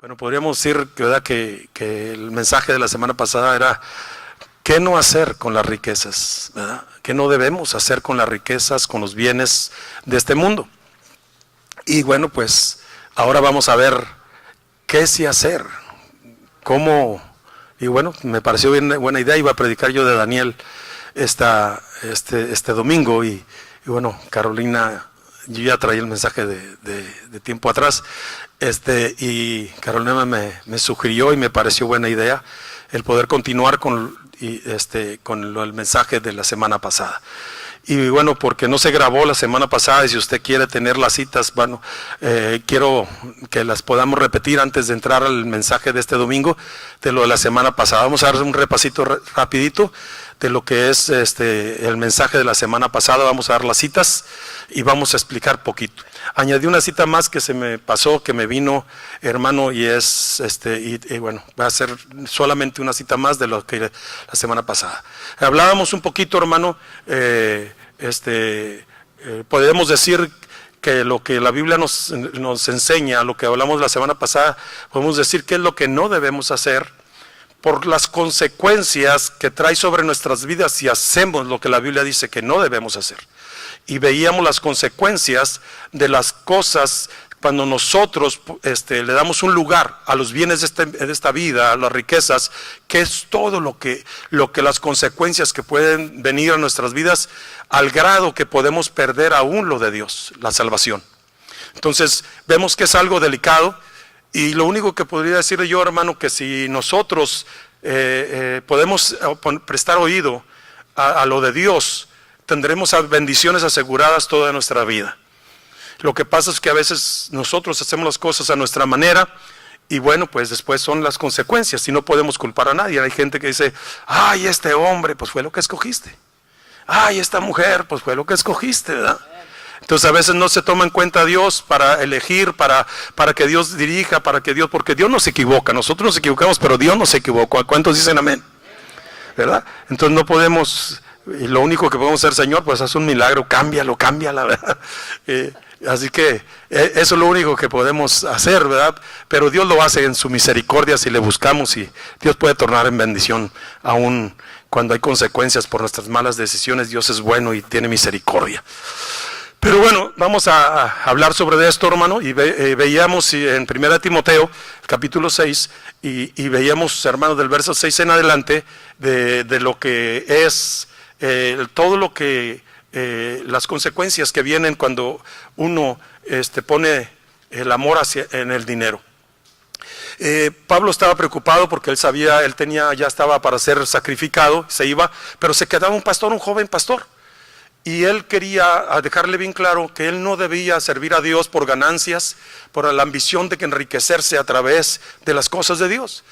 Bueno, podríamos decir que, ¿verdad? Que el mensaje de la semana pasada era ¿qué no hacer con las riquezas? ¿Verdad? ¿Qué no debemos hacer con las riquezas, con los bienes de este mundo? Y bueno, pues ahora vamos a ver qué sí hacer, cómo. Y bueno, me pareció bien buena idea. Iba a predicar yo de Daniel este domingo y bueno, Carolina, yo ya traía el mensaje de tiempo atrás, y Carolina me sugirió y me pareció buena idea el poder continuar con el mensaje de la semana pasada. Y bueno, porque no se grabó la semana pasada y si usted quiere tener las citas, bueno, quiero que las podamos repetir antes de entrar al mensaje de este domingo, de lo de la semana pasada. Vamos a dar un repasito rapidito de lo que es el mensaje de la semana pasada. Vamos a dar las citas y vamos a explicar poquito. Añadí una cita más que se me pasó, que me vino, hermano, y es, y bueno, va a ser solamente una cita más de lo que la semana pasada. Hablábamos un poquito, hermano, podemos decir que lo que la Biblia nos enseña, lo que hablamos la semana pasada, podemos decir que es lo que no debemos hacer por las consecuencias que trae sobre nuestras vidas si hacemos lo que la Biblia dice que no debemos hacer. Y veíamos las consecuencias de las cosas cuando nosotros le damos un lugar a los bienes de esta vida, a las riquezas, que es todo lo que las consecuencias que pueden venir a nuestras vidas, al grado que podemos perder aún lo de Dios, la salvación. Entonces vemos que es algo delicado y lo único que podría decir yo, hermano, que si nosotros podemos prestar oído a lo de Dios, tendremos bendiciones aseguradas toda nuestra vida. Lo que pasa es que a veces nosotros hacemos las cosas a nuestra manera y bueno, pues después son las consecuencias y no podemos culpar a nadie. Hay gente que dice, ay, este hombre, pues fue lo que escogiste. Ay, esta mujer, pues fue lo que escogiste, ¿verdad? Entonces a veces no se toma en cuenta a Dios para elegir, para que Dios dirija, porque Dios no se equivoca. Nosotros nos equivocamos, pero Dios no se equivocó. ¿Cuántos dicen amén? ¿Verdad? Entonces no podemos, y lo único que podemos hacer, Señor, pues haz un milagro, cámbiala, ¿verdad? Así que eso es lo único que podemos hacer, ¿verdad? Pero Dios lo hace en su misericordia si le buscamos y Dios puede tornar en bendición aún cuando hay consecuencias por nuestras malas decisiones. Dios es bueno y tiene misericordia. Pero bueno, vamos a hablar sobre esto, hermano, y veíamos en 1 Timoteo, capítulo 6, y veíamos, hermano, del verso 6 en adelante, de lo que es todo lo que las consecuencias que vienen cuando uno pone el amor en el dinero. Pablo estaba preocupado porque él sabía, ya estaba para ser sacrificado, se iba, pero se quedaba un joven pastor. Y él quería dejarle bien claro que él no debía servir a Dios por ganancias, por la ambición de que enriquecerse a través de las cosas de Dios.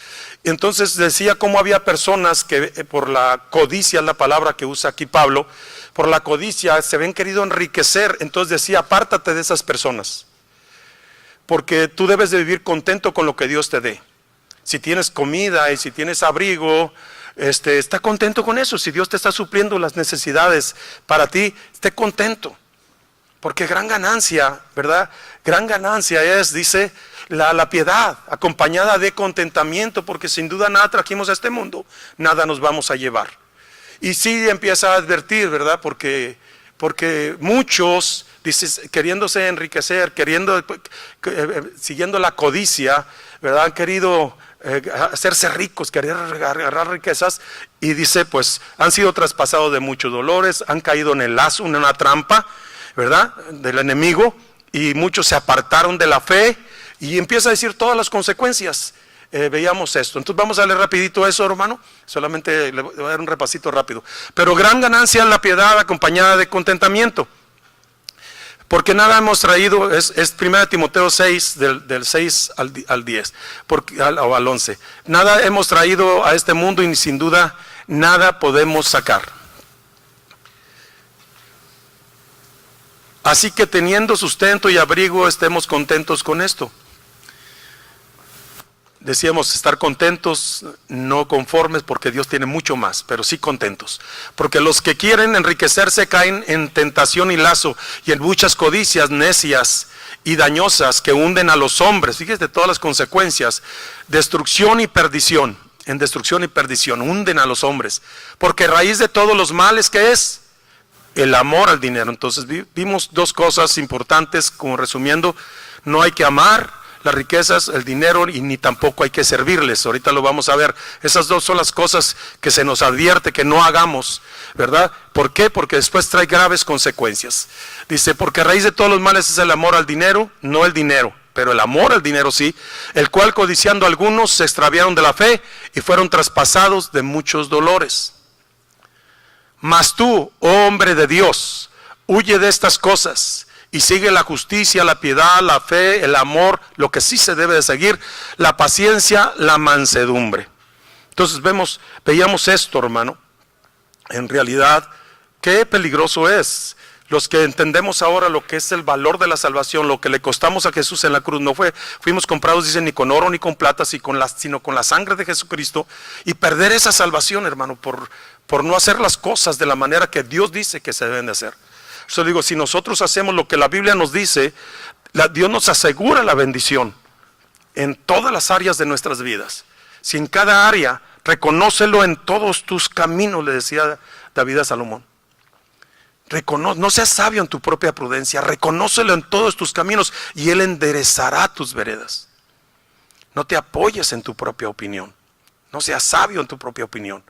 Y entonces decía cómo había personas que por la codicia, es la palabra que usa aquí Pablo, por la codicia se ven querido enriquecer. Entonces decía, apártate de esas personas, porque tú debes de vivir contento con lo que Dios te dé. Si tienes comida y si tienes abrigo, está contento con eso. Si Dios te está supliendo las necesidades para ti, esté contento, porque gran ganancia, ¿verdad? Gran ganancia es, dice, la piedad acompañada de contentamiento, porque sin duda nada trajimos a este mundo, nada nos vamos a llevar. Y sí empieza a advertir, ¿verdad? Porque muchos, dice, queriéndose enriquecer, siguiendo la codicia, ¿verdad? Han querido hacerse ricos, querer agarrar riquezas, y dice, pues han sido traspasados de muchos dolores, han caído en el lazo, en una trampa, ¿verdad? Del enemigo, y muchos se apartaron de la fe, y empieza a decir todas las consecuencias. Veíamos esto. Entonces vamos a leer rapidito eso, hermano. Solamente le voy a dar un repasito rápido. Pero gran ganancia es la piedad acompañada de contentamiento, porque nada hemos traído, es 1 Timoteo 6, del 6 al 10, o al 11. Nada hemos traído a este mundo y sin duda nada podemos sacar. Así que teniendo sustento y abrigo, estemos contentos con esto. decíamos estar contentos, no conformes, porque Dios tiene mucho más, pero sí contentos. Porque los que quieren enriquecerse caen en tentación y lazo y en muchas codicias necias y dañosas que hunden a los hombres. Fíjate todas las consecuencias: destrucción y perdición. En destrucción y perdición hunden a los hombres, porque raíz de todos los males, ¿qué es? El amor al dinero. Entonces vimos dos cosas importantes, como resumiendo: no hay que amar las riquezas, el dinero, y ni tampoco hay que servirles. Ahorita lo vamos a ver. Esas dos son las cosas que se nos advierte que no hagamos, ¿verdad? ¿Por qué? Porque después trae graves consecuencias. Dice, porque a raíz de todos los males es el amor al dinero, no el dinero, pero el amor al dinero sí, el cual codiciando algunos se extraviaron de la fe y fueron traspasados de muchos dolores. Mas tú, oh hombre de Dios, huye de estas cosas y sigue la justicia, la piedad, la fe, el amor, lo que sí se debe de seguir, la paciencia, la mansedumbre. Entonces veíamos esto, hermano. En realidad, qué peligroso es. Los que entendemos ahora lo que es el valor de la salvación, lo que le costamos a Jesús en la cruz, fuimos comprados, dice, ni con oro ni con plata, sino con la sangre de Jesucristo, y perder esa salvación, hermano, por no hacer las cosas de la manera que Dios dice que se deben de hacer. Yo digo, si nosotros hacemos lo que la Biblia nos dice, Dios nos asegura la bendición en todas las áreas de nuestras vidas. Si en cada área, reconócelo en todos tus caminos, le decía David a Salomón. No seas sabio en tu propia prudencia, reconócelo en todos tus caminos y Él enderezará tus veredas. No te apoyes en tu propia opinión, no seas sabio en tu propia opinión,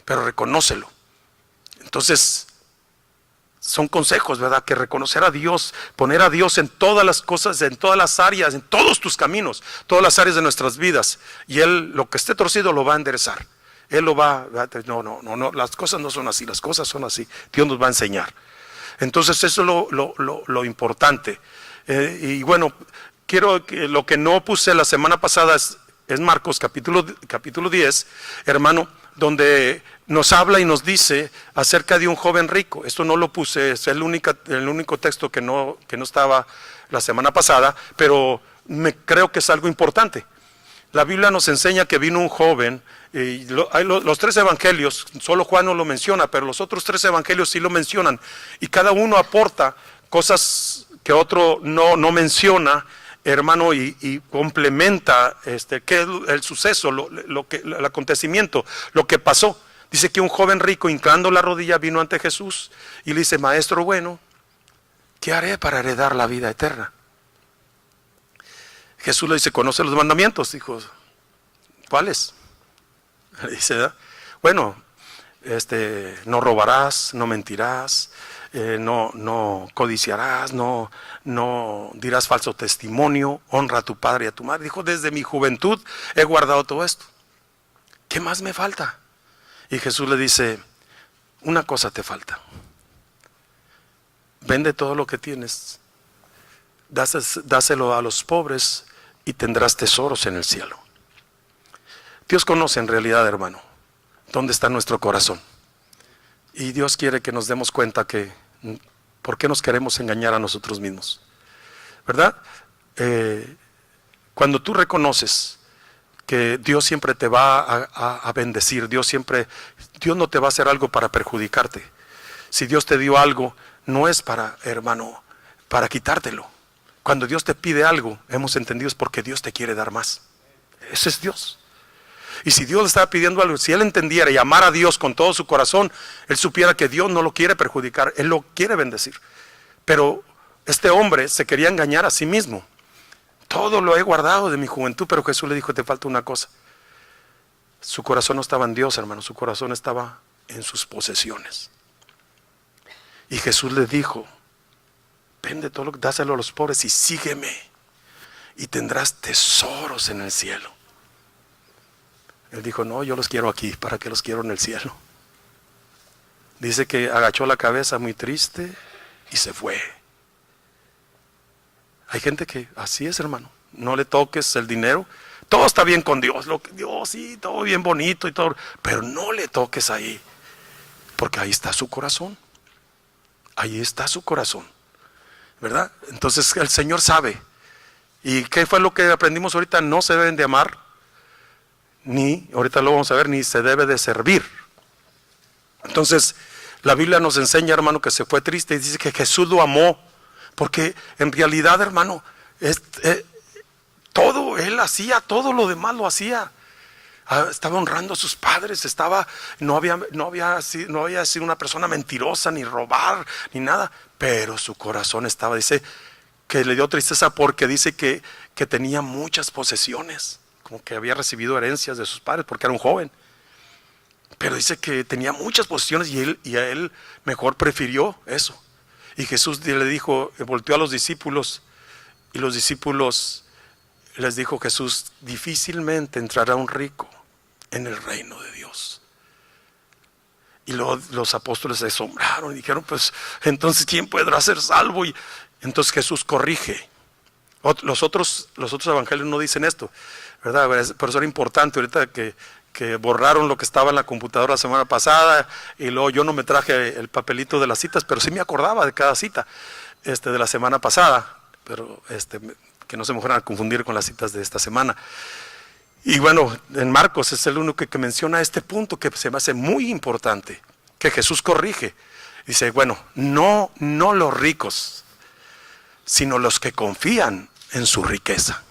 pero reconócelo. Entonces, son consejos, ¿verdad? Que reconocer a Dios, poner a Dios en todas las cosas, en todas las áreas, en todos tus caminos, todas las áreas de nuestras vidas. Y Él, lo que esté torcido, lo va a enderezar. Él lo va, no, las cosas no son así, las cosas son así. Dios nos va a enseñar. Entonces eso es lo importante. Y bueno, lo que no puse la semana pasada es Marcos capítulo 10, hermano, donde nos habla y nos dice acerca de un joven rico. Esto no lo puse, es el único texto que no estaba la semana pasada, pero creo que es algo importante. La Biblia nos enseña que vino un joven, y los tres evangelios, solo Juan no lo menciona, pero los otros tres evangelios sí lo mencionan, y cada uno aporta cosas que otro no menciona, hermano, y complementa qué es el suceso, el acontecimiento, lo que pasó. Dice que un joven rico, hincando la rodilla, vino ante Jesús y le dice: Maestro bueno, ¿qué haré para heredar la vida eterna? Jesús le dice: ¿conoce los mandamientos? Dijo: ¿cuáles? Le dice: bueno, no robarás, no mentirás, no codiciarás, no dirás falso testimonio, honra a tu padre y a tu madre. Dijo: desde mi juventud he guardado todo esto. ¿Qué más me falta? Y Jesús le dice: una cosa te falta. Vende todo lo que tienes, dáselo a los pobres y tendrás tesoros en el cielo. Dios conoce en realidad, hermano, dónde está nuestro corazón. Y Dios quiere que nos demos cuenta que por qué nos queremos engañar a nosotros mismos, ¿verdad? Cuando tú reconoces que Dios siempre te va a bendecir, Dios no te va a hacer algo para perjudicarte. Si Dios te dio algo, no es para quitártelo. Cuando Dios te pide algo, hemos entendido, es porque Dios te quiere dar más. Ese es Dios. Y si Dios le estaba pidiendo algo, si Él entendiera y amara a Dios con todo su corazón, Él supiera que Dios no lo quiere perjudicar, Él lo quiere bendecir. Pero este hombre se quería engañar a sí mismo. Todo lo he guardado de mi juventud, pero Jesús le dijo: te falta una cosa. Su corazón no estaba en Dios, hermano, su corazón estaba en sus posesiones. Y Jesús le dijo: vende todo, dáselo a los pobres y sígueme, y tendrás tesoros en el cielo. Él dijo: no, yo los quiero aquí, ¿para qué los quiero en el cielo? Dice que agachó la cabeza muy triste y se fue. Hay gente que así es, hermano. No le toques el dinero. Todo está bien con Dios. Dios, sí, todo bien bonito y todo. Pero no le toques ahí. Porque ahí está su corazón. Ahí está su corazón, ¿verdad? Entonces el Señor sabe. ¿Y qué fue lo que aprendimos ahorita? No se deben de amar ni, ahorita lo vamos a ver, ni se debe de servir. Entonces, la Biblia nos enseña, hermano, que se fue triste y dice que Jesús lo amó, porque en realidad, hermano, todo, él hacía, todo lo demás lo hacía. Estaba honrando a sus padres, no había sido una persona mentirosa, ni robar, ni nada, pero su corazón estaba, dice, que le dio tristeza porque dice que tenía muchas posesiones, como que había recibido herencias de sus padres porque era un joven. Pero dice que tenía muchas posesiones y a él mejor prefirió eso. Y Jesús le dijo, volteó a los discípulos, y los discípulos les dijo Jesús: difícilmente entrará un rico en el reino de Dios. Y luego los apóstoles se asombraron y dijeron: pues entonces ¿quién podrá ser salvo? Y entonces Jesús corrige. Los otros evangelios no dicen esto, ¿verdad? Por eso era importante ahorita que borraron lo que estaba en la computadora la semana pasada, y luego yo no me traje el papelito de las citas, pero sí me acordaba de cada cita de la semana pasada, pero que no se me fueran a confundir con las citas de esta semana. Y bueno, en Marcos es el único que menciona este punto que se me hace muy importante, que Jesús corrige. Dice, bueno, no los ricos, sino los que confían en su riqueza.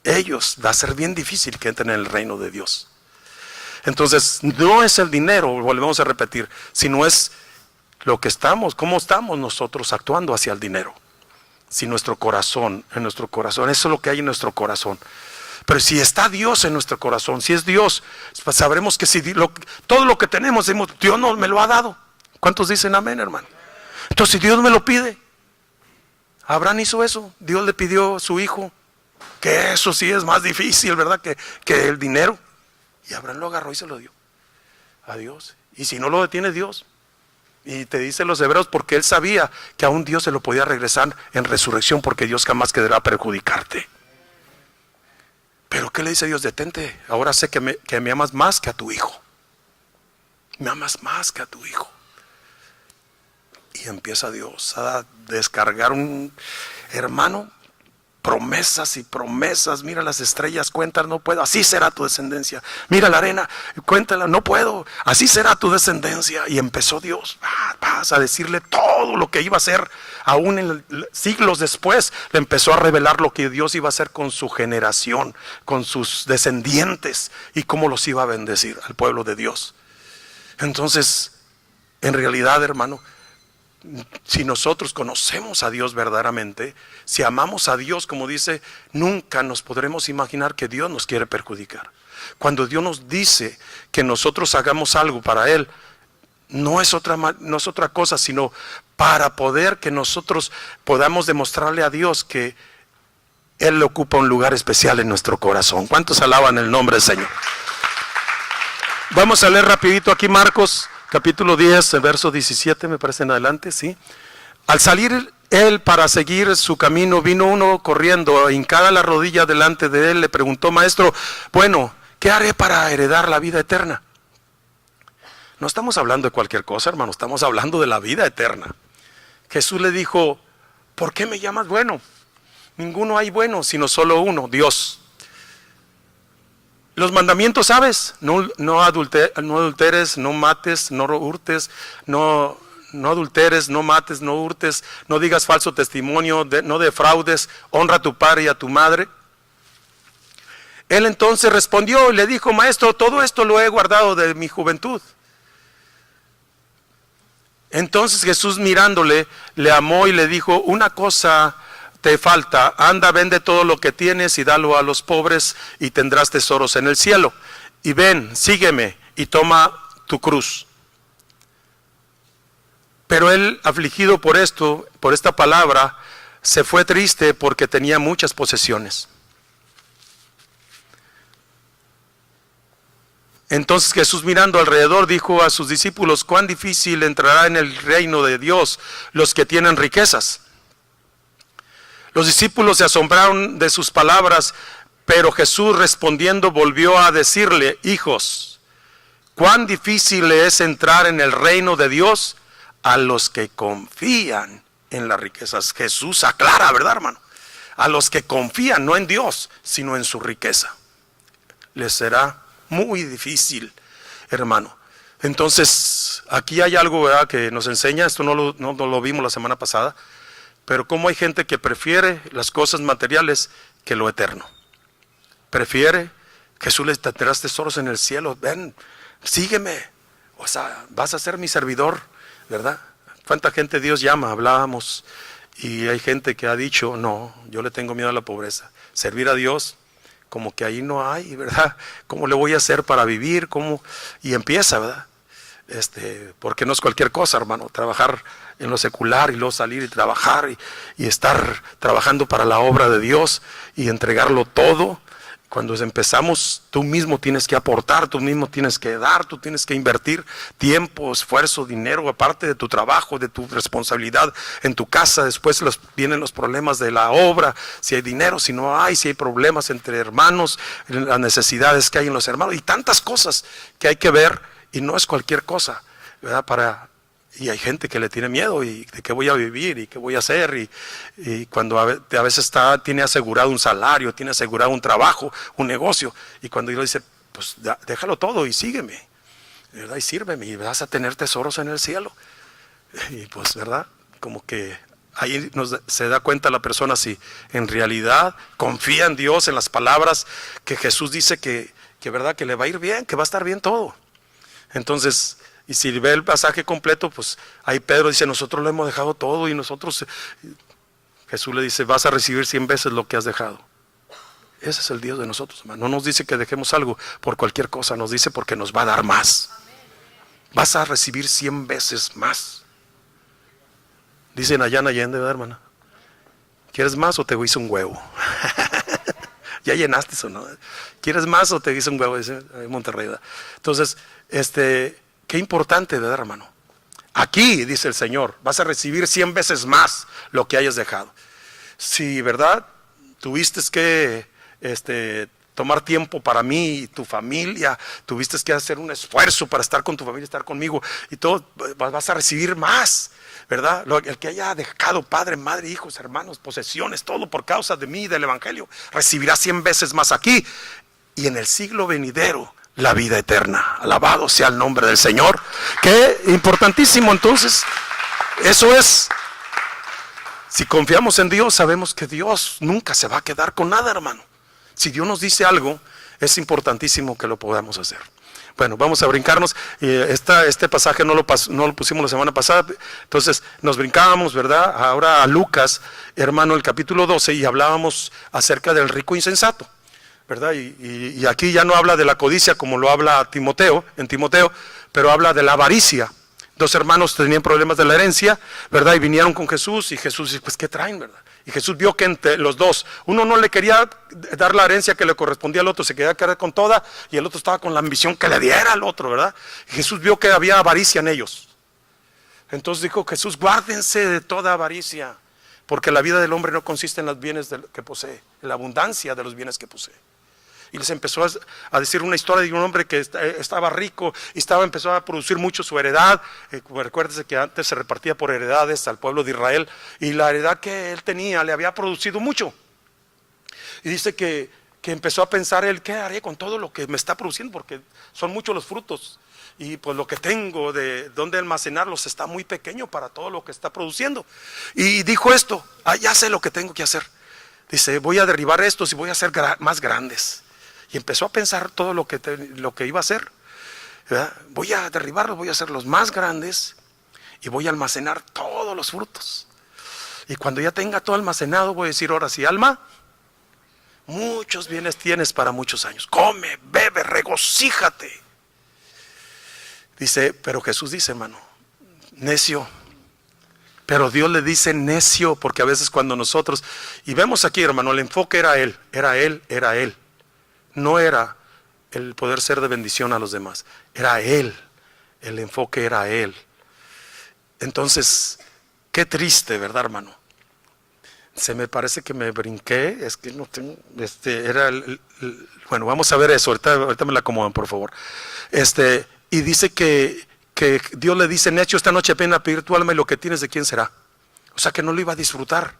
Ellos va a ser bien difícil que entren en el reino de Dios. Entonces, no es el dinero, volvemos a repetir, sino es lo que estamos, cómo estamos nosotros actuando hacia el dinero. Si en nuestro corazón, eso es lo que hay en nuestro corazón. Pero si está Dios en nuestro corazón, si es Dios, pues sabremos que si todo lo que tenemos, Dios nos me lo ha dado. ¿Cuántos dicen amén, hermano? Entonces, si Dios me lo pide, Abraham hizo eso, Dios le pidió a su hijo, que eso sí es más difícil, ¿verdad? Que el dinero. Y Abraham lo agarró y se lo dio a Dios. Y si no lo detiene Dios, y te dicen los hebreos, porque él sabía que a un Dios se lo podía regresar en resurrección, porque Dios jamás quedará a perjudicarte. Pero ¿qué le dice Dios? Detente, ahora sé que me amas más que a tu hijo. Me amas más que a tu hijo. Y empieza Dios a descargar hermano, promesas y promesas. Mira las estrellas, cuéntalas, no puedo, así será tu descendencia. Mira la arena, cuéntala, no puedo, así será tu descendencia. Y empezó Dios a decirle todo lo que iba a hacer. Aún siglos después le empezó a revelar lo que Dios iba a hacer con su generación, con sus descendientes, y cómo los iba a bendecir al pueblo de Dios. Entonces, en realidad, hermano, si nosotros conocemos a Dios verdaderamente, si amamos a Dios, como dice, nunca nos podremos imaginar que Dios nos quiere perjudicar. Cuando Dios nos dice que nosotros hagamos algo para Él, no es otra cosa, sino para poder que nosotros podamos demostrarle a Dios que Él le ocupa un lugar especial en nuestro corazón. ¿Cuántos alaban el nombre del Señor? Vamos a leer rapidito aquí Marcos capítulo 10, el verso 17, me parece en adelante, ¿sí? Al salir él para seguir su camino, vino uno corriendo, hincada la rodilla delante de él, le preguntó: maestro, bueno, ¿qué haré para heredar la vida eterna? No estamos hablando de cualquier cosa, hermano, estamos hablando de la vida eterna. Jesús le dijo: ¿por qué me llamas bueno? Ninguno hay bueno, sino solo uno, Dios. Los mandamientos, ¿sabes? No adulteres, no mates, no hurtes, no adulteres, no mates, no hurtes, no digas falso testimonio, no defraudes, honra a tu padre y a tu madre. Él entonces respondió y le dijo: maestro, todo esto lo he guardado de mi juventud. Entonces Jesús, mirándole, le amó y le dijo: una cosa te falta, anda, vende todo lo que tienes y dalo a los pobres y tendrás tesoros en el cielo. Y ven, sígueme y toma tu cruz. Pero él, afligido por esta palabra, se fue triste porque tenía muchas posesiones. Entonces Jesús, mirando alrededor, dijo a sus discípulos: cuán difícil entrará en el reino de Dios los que tienen riquezas. Los discípulos se asombraron de sus palabras, pero Jesús, respondiendo, volvió a decirle: hijos, cuán difícil es entrar en el reino de Dios a los que confían en las riquezas. Jesús aclara, ¿verdad, hermano? A los que confían no en Dios, sino en su riqueza. les será muy difícil, hermano. Entonces, aquí hay algo, ¿verdad?, que nos enseña, esto no lo vimos la semana pasada, pero cómo hay gente que prefiere las cosas materiales que lo eterno. Prefiere, Jesús les tendrás tesoros en el cielo, ven, sígueme, o sea, vas a ser mi servidor, ¿verdad? ¿Cuánta gente Dios llama? Hablábamos, y hay gente que ha dicho, no, yo le tengo miedo a la pobreza. Servir a Dios, como que ahí no hay, ¿verdad? ¿Cómo le voy a hacer para vivir? ¿Cómo? Y empieza, ¿verdad? Porque no es cualquier cosa, hermano, trabajar en lo secular y luego salir y trabajar y estar trabajando para la obra de Dios y entregarlo todo. Cuando empezamos, tú mismo tienes que aportar, tú mismo tienes que dar, tú tienes que invertir tiempo, esfuerzo, dinero, aparte de tu trabajo, de tu responsabilidad en tu casa. Después vienen los problemas de la obra, si hay dinero, si no hay, si hay problemas entre hermanos, las necesidades que hay en los hermanos y tantas cosas que hay que ver, y no es cualquier cosa, ¿verdad? Y hay gente que le tiene miedo y de qué voy a vivir y qué voy a hacer, y cuando a veces tiene asegurado un salario, tiene asegurado un trabajo, un negocio, y cuando Dios dice, pues déjalo todo y sígueme, ¿verdad? Y sírveme y vas a tener tesoros en el cielo. Y pues, ¿verdad? Como que ahí se da cuenta la persona si en realidad confía en Dios, en las palabras que Jesús dice que ¿verdad?, que le va a ir bien, que va a estar bien todo. Entonces, y si ve el pasaje completo, pues ahí Pedro dice, nosotros lo hemos dejado todo, y Jesús le dice, vas a recibir 100 veces lo que has dejado. Ese es el Dios de nosotros, hermano. No nos dice que dejemos algo por cualquier cosa, nos dice porque nos va a dar más. Vas a recibir 100 veces más. Dicen allá en Allende, ¿verdad, hermana? ¿Quieres más o te hice un huevo? Ya llenaste eso, ¿no? ¿Quieres más o te hice un huevo? Dice en Monterrey, ¿verdad? Entonces, qué importante, ¿verdad, hermano? Aquí, dice el Señor, vas a recibir 100 veces más lo que hayas dejado. Si, ¿verdad?, tuviste que tomar tiempo para mí y tu familia, tuviste que hacer un esfuerzo para estar con tu familia, estar conmigo y todo, vas a recibir más, ¿verdad? El que haya dejado padre, madre, hijos, hermanos, posesiones, todo por causa de mí y del Evangelio, recibirá 100 veces más aquí y en el siglo venidero la vida eterna. Alabado sea el nombre del Señor. Qué importantísimo. Entonces, eso es, si confiamos en Dios, sabemos que Dios nunca se va a quedar con nada, hermano. Si Dios nos dice algo, es importantísimo que lo podamos hacer. Bueno, vamos a brincarnos. Este pasaje no lo pusimos la semana pasada, entonces nos brincábamos, ¿verdad? Ahora a Lucas, hermano, el capítulo 12, y hablábamos acerca del rico insensato, ¿verdad? Y aquí ya no habla de la codicia como lo habla en Timoteo, pero habla de la avaricia. Dos hermanos tenían problemas de la herencia, ¿verdad? Y vinieron con Jesús, y Jesús dice, pues ¿qué traen, verdad? Y Jesús vio que entre los dos, uno no le quería dar la herencia que le correspondía al otro, se quería quedar con toda, y el otro estaba con la ambición que le diera al otro, ¿verdad? Y Jesús vio que había avaricia en ellos. Entonces dijo Jesús, guárdense de toda avaricia, porque la vida del hombre no consiste en los bienes que posee, en la abundancia de los bienes que posee. Y les empezó a decir una historia de un hombre que estaba rico y empezó a producir mucho su heredad. Recuérdese que antes se repartía por heredades al pueblo de Israel, y la heredad que él tenía le había producido mucho. Y dice que empezó a pensar él, ¿qué haré con todo lo que me está produciendo? Porque son muchos los frutos, y pues lo que tengo de dónde almacenarlos está muy pequeño para todo lo que está produciendo. Y dijo esto, ya sé lo que tengo que hacer. Dice, voy a derribar estos y voy a hacer más grandes. Y empezó a pensar todo lo que iba a hacer, ¿verdad? Voy a derribarlos, voy a hacerlos más grandes y voy a almacenar todos los frutos. Y cuando ya tenga todo almacenado, voy a decir, ahora sí, alma, muchos bienes tienes para muchos años. Come, bebe, regocíjate. Dice, pero Jesús dice, hermano, necio. Pero Dios le dice necio, porque a veces cuando nosotros, y vemos aquí, hermano, el enfoque era Él. No era el poder ser de bendición a los demás, era Él, el enfoque era Él. Entonces, qué triste, ¿verdad, hermano? Se me parece que me brinqué, es que no tengo, bueno, vamos a ver eso, ahorita me la acomodan, por favor. Y dice que Dios le dice, necio, esta noche ven a pedir tu alma y lo que tienes, ¿de quién será? O sea que no lo iba a disfrutar,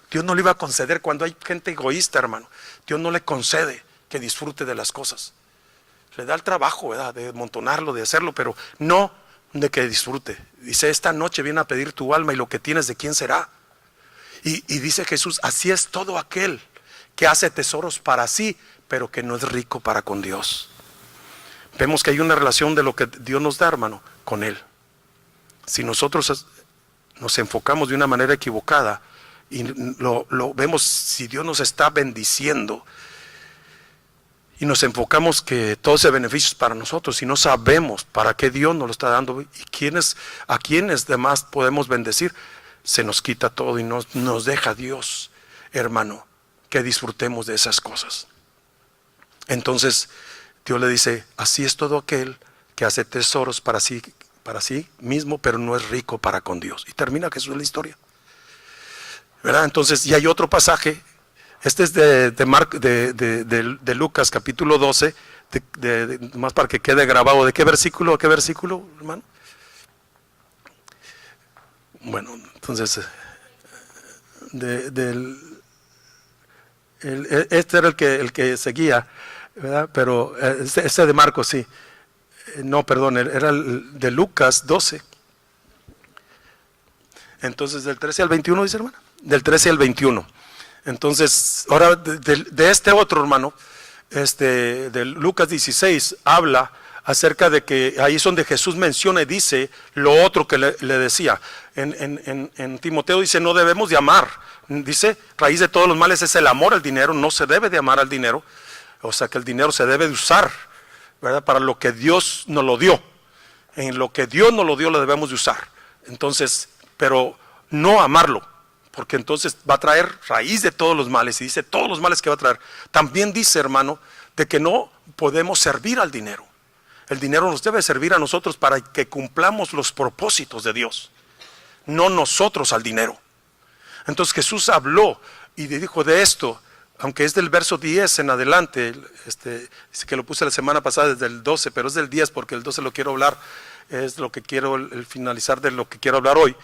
Dios no le iba a conceder. Cuando hay gente egoísta, hermano, Dios no le concede que disfrute de las cosas. Le da el trabajo, ¿verdad?, de amontonarlo, de hacerlo, pero no de que disfrute. Dice, esta noche viene a pedir tu alma y lo que tienes, ¿de quién será? Y dice Jesús, así es todo aquel que hace tesoros para sí, pero que no es rico para con Dios. Vemos que hay una relación de lo que Dios nos da, hermano, con Él. Si nosotros nos enfocamos de una manera equivocada y lo vemos, si Dios nos está bendiciendo y nos enfocamos que todo ese beneficio es para nosotros y no sabemos para qué Dios nos lo está dando y a quienes demás podemos bendecir, se nos quita todo y nos deja Dios, hermano, que disfrutemos de esas cosas. Entonces Dios le dice, así es todo aquel que hace tesoros para sí mismo, pero no es rico para con Dios. Y termina Jesús la historia, ¿verdad? Entonces, y hay otro pasaje, este es de Lucas capítulo 12, más para que quede grabado. ¿De qué versículo hermano? Bueno, entonces, este era el que seguía, ¿verdad? Pero este de Marcos, sí. No, perdón, era el de Lucas 12. Entonces, del 13 al 21, dice, hermana. Del 13 al 21. Entonces, ahora de este otro, hermano, de Lucas 16, habla acerca de que ahí es donde Jesús menciona y dice lo otro que le decía. En Timoteo dice, no debemos de amar. Dice, raíz de todos los males es el amor al dinero, no se debe de amar al dinero. O sea que el dinero se debe de usar, ¿verdad?, para lo que Dios nos lo dio. En lo que Dios nos lo dio lo debemos de usar. Entonces, pero no amarlo, porque entonces va a traer raíz de todos los males. Y dice todos los males que va a traer. También dice, hermano, de que no podemos servir al dinero. El dinero nos debe servir a nosotros para que cumplamos los propósitos de Dios, no nosotros al dinero. Entonces Jesús habló y dijo de esto, aunque es del verso 10 en adelante, dice que lo puse la semana pasada desde el 12, pero es del 10 porque el 12 lo quiero hablar, es lo que quiero, el finalizar de lo que quiero hablar hoy,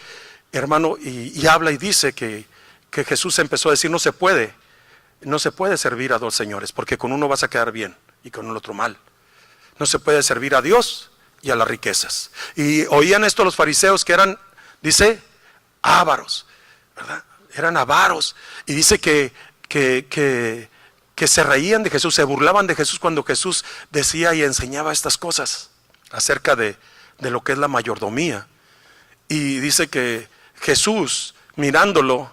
hermano, y habla y dice que Jesús empezó a decir, no se puede servir a dos señores, porque con uno vas a quedar bien y con el otro mal. No se puede servir a Dios y a las riquezas. Y oían esto los fariseos que eran, dice, ávaros, ¿verdad? Eran avaros. Y dice que se reían de Jesús, se burlaban de Jesús cuando Jesús decía y enseñaba estas cosas acerca de lo que es la mayordomía. Y dice que Jesús, mirándolo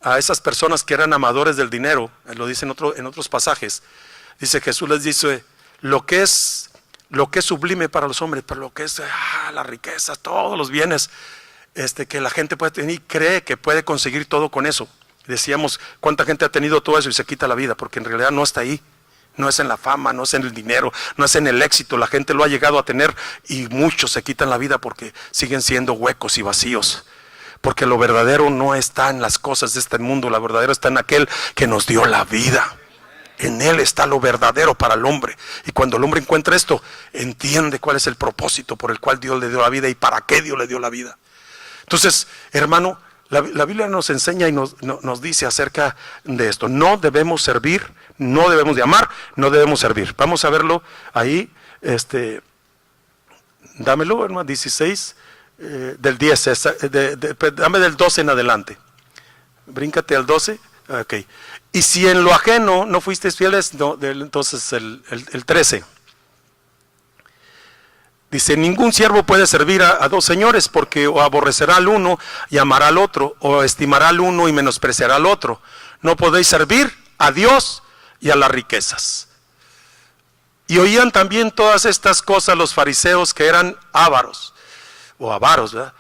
a esas personas que eran amadores del dinero, lo dice en otros pasajes, dice Jesús les dice, lo que es sublime para los hombres, pero lo que es las riquezas, todos los bienes que la gente puede tener y cree que puede conseguir todo con eso. Decíamos, ¿cuánta gente ha tenido todo eso y se quita la vida? Porque en realidad no está ahí, no es en la fama, no es en el dinero, no es en el éxito. La gente lo ha llegado a tener y muchos se quitan la vida porque siguen siendo huecos y vacíos. Porque lo verdadero no está en las cosas de este mundo, lo verdadero está en aquel que nos dio la vida. En Él está lo verdadero para el hombre. Y cuando el hombre encuentra esto, entiende cuál es el propósito por el cual Dios le dio la vida y para qué Dios le dio la vida. Entonces, hermano, la Biblia nos enseña y nos dice acerca de esto. No debemos servir, no debemos de amar, no debemos servir. Vamos a verlo ahí, dámelo, hermano, 16, del 10, dame del 12 en adelante. Bríncate al 12, ok. Y si en lo ajeno no fuisteis fieles, no, entonces el 13. Dice, ningún siervo puede servir a dos señores, porque o aborrecerá al uno y amará al otro, o estimará al uno y menospreciará al otro. No podéis servir a Dios y a las riquezas. Y oían también todas estas cosas los fariseos que eran ávaros, o avaros, ¿verdad?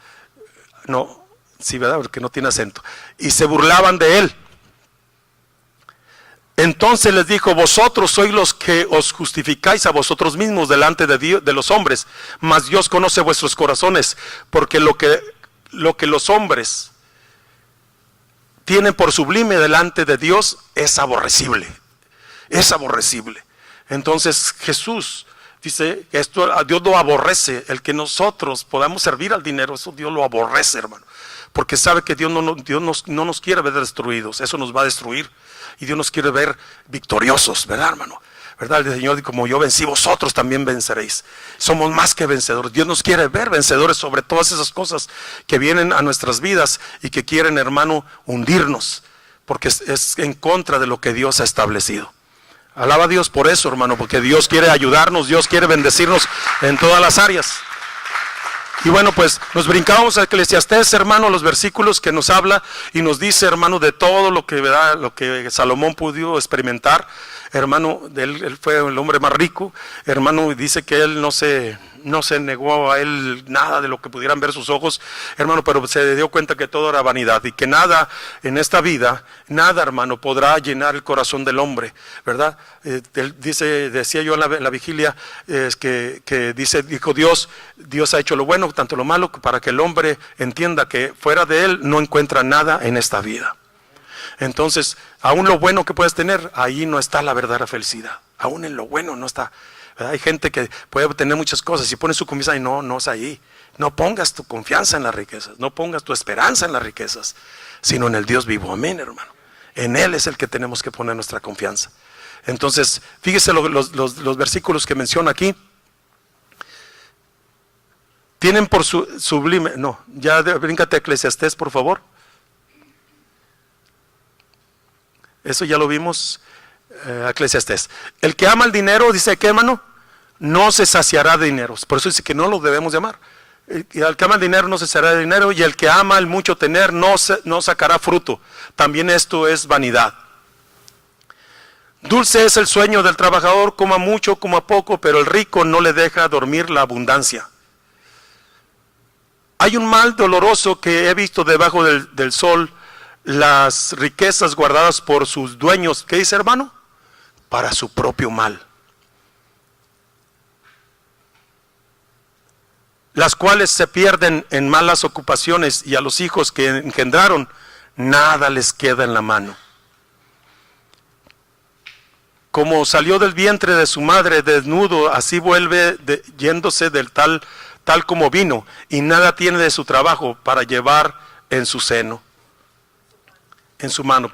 No, sí, ¿verdad? Porque no tiene acento. Y se burlaban de él. Entonces les dijo, vosotros sois los que os justificáis a vosotros mismos delante de Dios, de los hombres, mas Dios conoce vuestros corazones, porque lo que los hombres tienen por sublime delante de Dios es aborrecible, es aborrecible. Entonces Jesús dice que esto a Dios lo aborrece, el que nosotros podamos servir al dinero, eso Dios lo aborrece, hermano, porque sabe que Dios no nos quiere ver destruidos, eso nos va a destruir. Y Dios nos quiere ver victoriosos, ¿verdad, hermano? ¿verdad? El Señor, como yo vencí, vosotros también venceréis. Somos más que vencedores. Dios nos quiere ver vencedores sobre todas esas cosas que vienen a nuestras vidas y que quieren, hermano, hundirnos, porque es en contra de lo que Dios ha establecido. Alaba a Dios por eso, hermano, porque Dios quiere ayudarnos, Dios quiere bendecirnos en todas las áreas. Y bueno, pues nos brincamos a Eclesiastés, hermano, los versículos que nos habla y nos dice, hermano, de todo lo que, ¿verdad?, lo que Salomón pudo experimentar. Hermano, él fue el hombre más rico, hermano, dice que él no se negó a él nada de lo que pudieran ver sus ojos, hermano, pero se dio cuenta que todo era vanidad y que nada en esta vida, nada, hermano, podrá llenar el corazón del hombre, ¿verdad? Decía yo en la vigilia, dijo Dios ha hecho lo bueno, tanto lo malo, para que el hombre entienda que fuera de él no encuentra nada en esta vida. Entonces, aún lo bueno que puedes tener, ahí no está la verdadera felicidad. Aún en lo bueno no está. ¿Verdad? Hay gente que puede tener muchas cosas y pone su confianza y no es ahí. No pongas tu confianza en las riquezas, no pongas tu esperanza en las riquezas, sino en el Dios vivo. Amén, hermano. En Él es el que tenemos que poner nuestra confianza. Entonces, fíjese los versículos que menciona aquí. Tienen por sublime, bríncate a Eclesiastés, por favor. Eso ya lo vimos, Eclesiastés. El que ama el dinero, dice que, hermano, no se saciará de dinero. Por eso dice que no lo debemos llamar. El que ama el dinero no se saciará de dinero, y el que ama el mucho tener no sacará fruto. También esto es vanidad. Dulce es el sueño del trabajador, coma mucho, coma poco, pero el rico no le deja dormir la abundancia. Hay un mal doloroso que he visto debajo del sol, las riquezas guardadas por sus dueños. ¿Qué dice, hermano? Para su propio mal. Las cuales se pierden en malas ocupaciones, y a los hijos que engendraron nada les queda en la mano. Como salió del vientre de su madre desnudo, así vuelve yéndose del tal como vino, y nada tiene de su trabajo para llevar en su mano.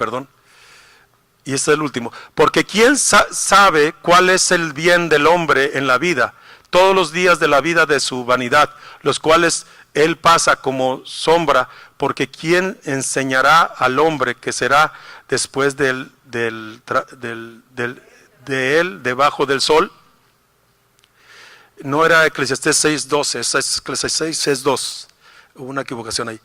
Y este es el último. Porque ¿quién sabe cuál es el bien del hombre en la vida? Todos los días de la vida de su vanidad, los cuales él pasa como sombra, porque ¿quién enseñará al hombre que será después de él debajo del sol? No era Eclesiastés 6:12, es Eclesiastés 6:2. Hubo una equivocación ahí.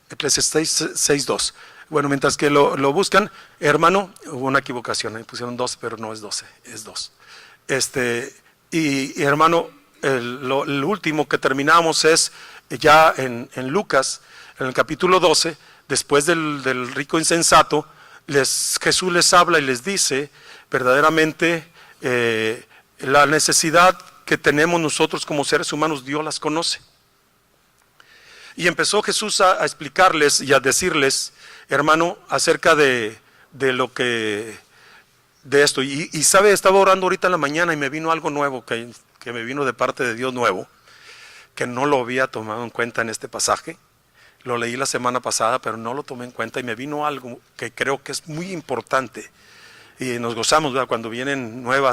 Eclesiastés 6:2. Bueno, mientras que lo buscan, hermano, hubo una equivocación, ahí pusieron 12, pero no es 12, es 2. Y hermano, el último que terminamos es ya en Lucas, en el capítulo 12, después del rico insensato, Jesús les habla y les dice verdaderamente la necesidad que tenemos nosotros como seres humanos. Dios las conoce. Y empezó Jesús a explicarles y a decirles, hermano, acerca de esto. Y sabe, estaba orando ahorita en la mañana y me vino algo nuevo que me vino de parte de Dios nuevo, que no lo había tomado en cuenta en este pasaje. Lo leí la semana pasada, pero no lo tomé en cuenta, y me vino algo que creo que es muy importante. Y nos gozamos, ¿verdad?, cuando vienen nuevo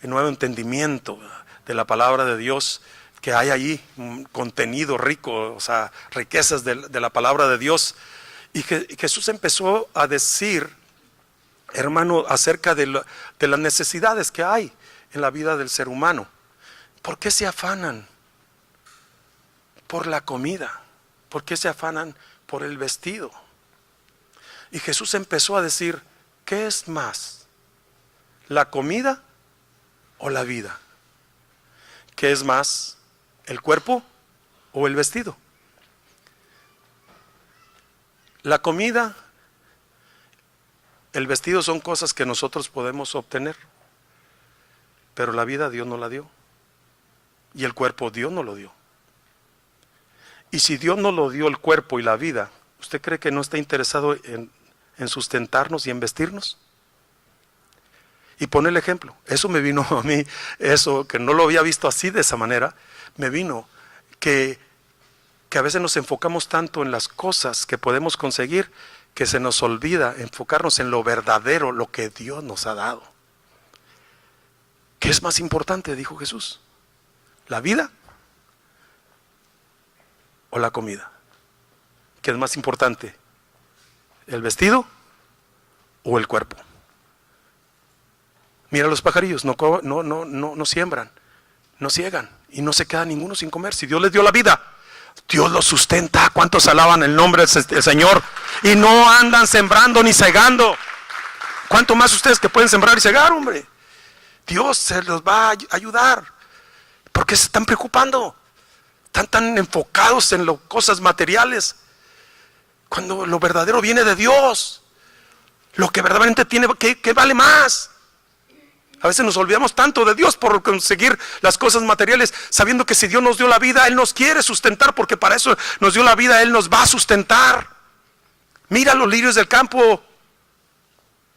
entendimiento, ¿verdad?, de la palabra de Dios, que hay ahí un contenido rico, o sea, riquezas de la palabra de Dios. Y Jesús empezó a decir, hermano, acerca de las necesidades que hay en la vida del ser humano. ¿Por qué se afanan por la comida? ¿Por qué se afanan por el vestido? Y Jesús empezó a decir, ¿qué es más? ¿La comida o la vida? ¿Qué es más? ¿El cuerpo o el vestido? La comida, el vestido son cosas que nosotros podemos obtener, pero la vida Dios no la dio, y el cuerpo Dios no lo dio. Y si Dios no lo dio el cuerpo y la vida, ¿usted cree que no está interesado en sustentarnos y en vestirnos? Y pone el ejemplo. Eso me vino a mí, eso que no lo había visto así, de esa manera, me vino que a veces nos enfocamos tanto en las cosas que podemos conseguir, que se nos olvida enfocarnos en lo verdadero, lo que Dios nos ha dado. ¿Qué es más importante? Dijo Jesús. ¿La vida o la comida? ¿Qué es más importante? ¿El vestido o el cuerpo? Mira los pajarillos, no siembran, no ciegan y no se queda ninguno sin comer. Si Dios les dio la vida, Dios los sustenta. ¿Cuántos alaban el nombre del Señor? Y no andan sembrando ni cegando. ¿Cuánto más ustedes que pueden sembrar y cegar, hombre? Dios se los va a ayudar. ¿Por qué se están preocupando? Están tan enfocados en las cosas materiales, cuando lo verdadero viene de Dios. Lo que verdaderamente tiene, que vale más. A veces nos olvidamos tanto de Dios por conseguir las cosas materiales, sabiendo que si Dios nos dio la vida, Él nos quiere sustentar, porque para eso nos dio la vida, Él nos va a sustentar. Mira los lirios del campo.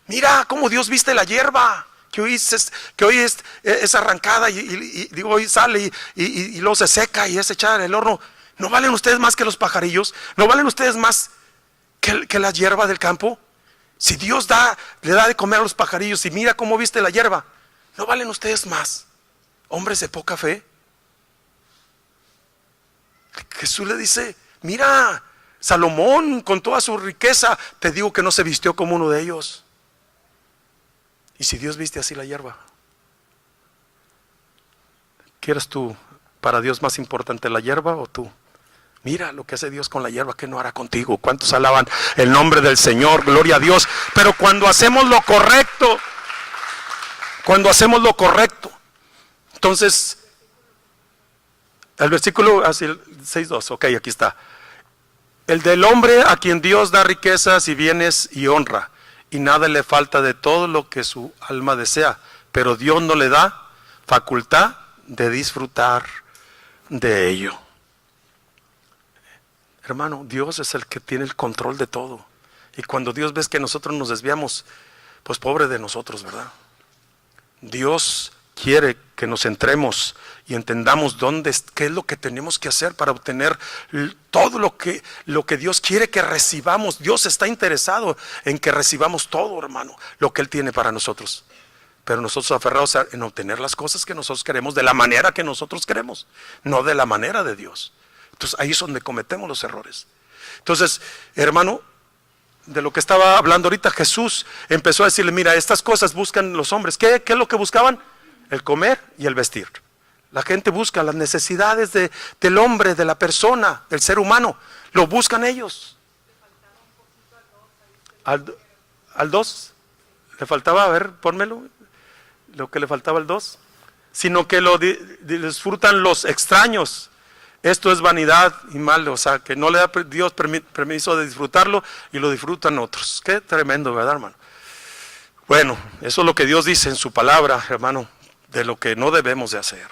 Mira cómo Dios viste la hierba, que hoy es arrancada y hoy sale y luego se seca y es echada en el horno. ¿No valen ustedes más que los pajarillos? ¿No valen ustedes más que la hierba del campo? Si Dios le da de comer a los pajarillos y mira cómo viste la hierba, ¿no valen ustedes más? Hombres de poca fe. Jesús le dice, mira, Salomón con toda su riqueza, te digo que no se vistió como uno de ellos. Y si Dios viste así la hierba, ¿quieres tú para Dios más importante la hierba o tú? Mira lo que hace Dios con la hierba, ¿qué no hará contigo? ¿Cuántos alaban el nombre del Señor? Gloria a Dios. Pero cuando hacemos lo correcto, entonces, el versículo, así el 6:2, ok, aquí está. El del hombre a quien Dios da riquezas y bienes y honra, y nada le falta de todo lo que su alma desea, pero Dios no le da facultad de disfrutar de ello. Hermano, Dios es el que tiene el control de todo. Y cuando Dios ve que nosotros nos desviamos, pues pobre de nosotros, ¿verdad? Dios quiere que nos centremos y entendamos qué es lo que tenemos que hacer para obtener todo lo que Dios quiere que recibamos. Dios está interesado en que recibamos todo, hermano, lo que Él tiene para nosotros. Pero nosotros aferrados en obtener las cosas que nosotros queremos de la manera que nosotros queremos, no de la manera de Dios. Entonces ahí es donde cometemos los errores. Entonces, hermano, de lo que estaba hablando ahorita, Jesús empezó a decirle, mira, estas cosas buscan los hombres. ¿Qué es lo que buscaban? El comer y el vestir. La gente busca las necesidades del hombre, de la persona, del ser humano. Lo buscan ellos. Al 2, le faltaba, a ver, pónmelo, lo que le faltaba al 2. Sino que lo disfrutan los extraños. Esto es vanidad y mal, o sea, que no le da Dios permiso de disfrutarlo y lo disfrutan otros. Qué tremendo, ¿verdad, hermano? Bueno, eso es lo que Dios dice en su palabra, hermano, de lo que no debemos de hacer.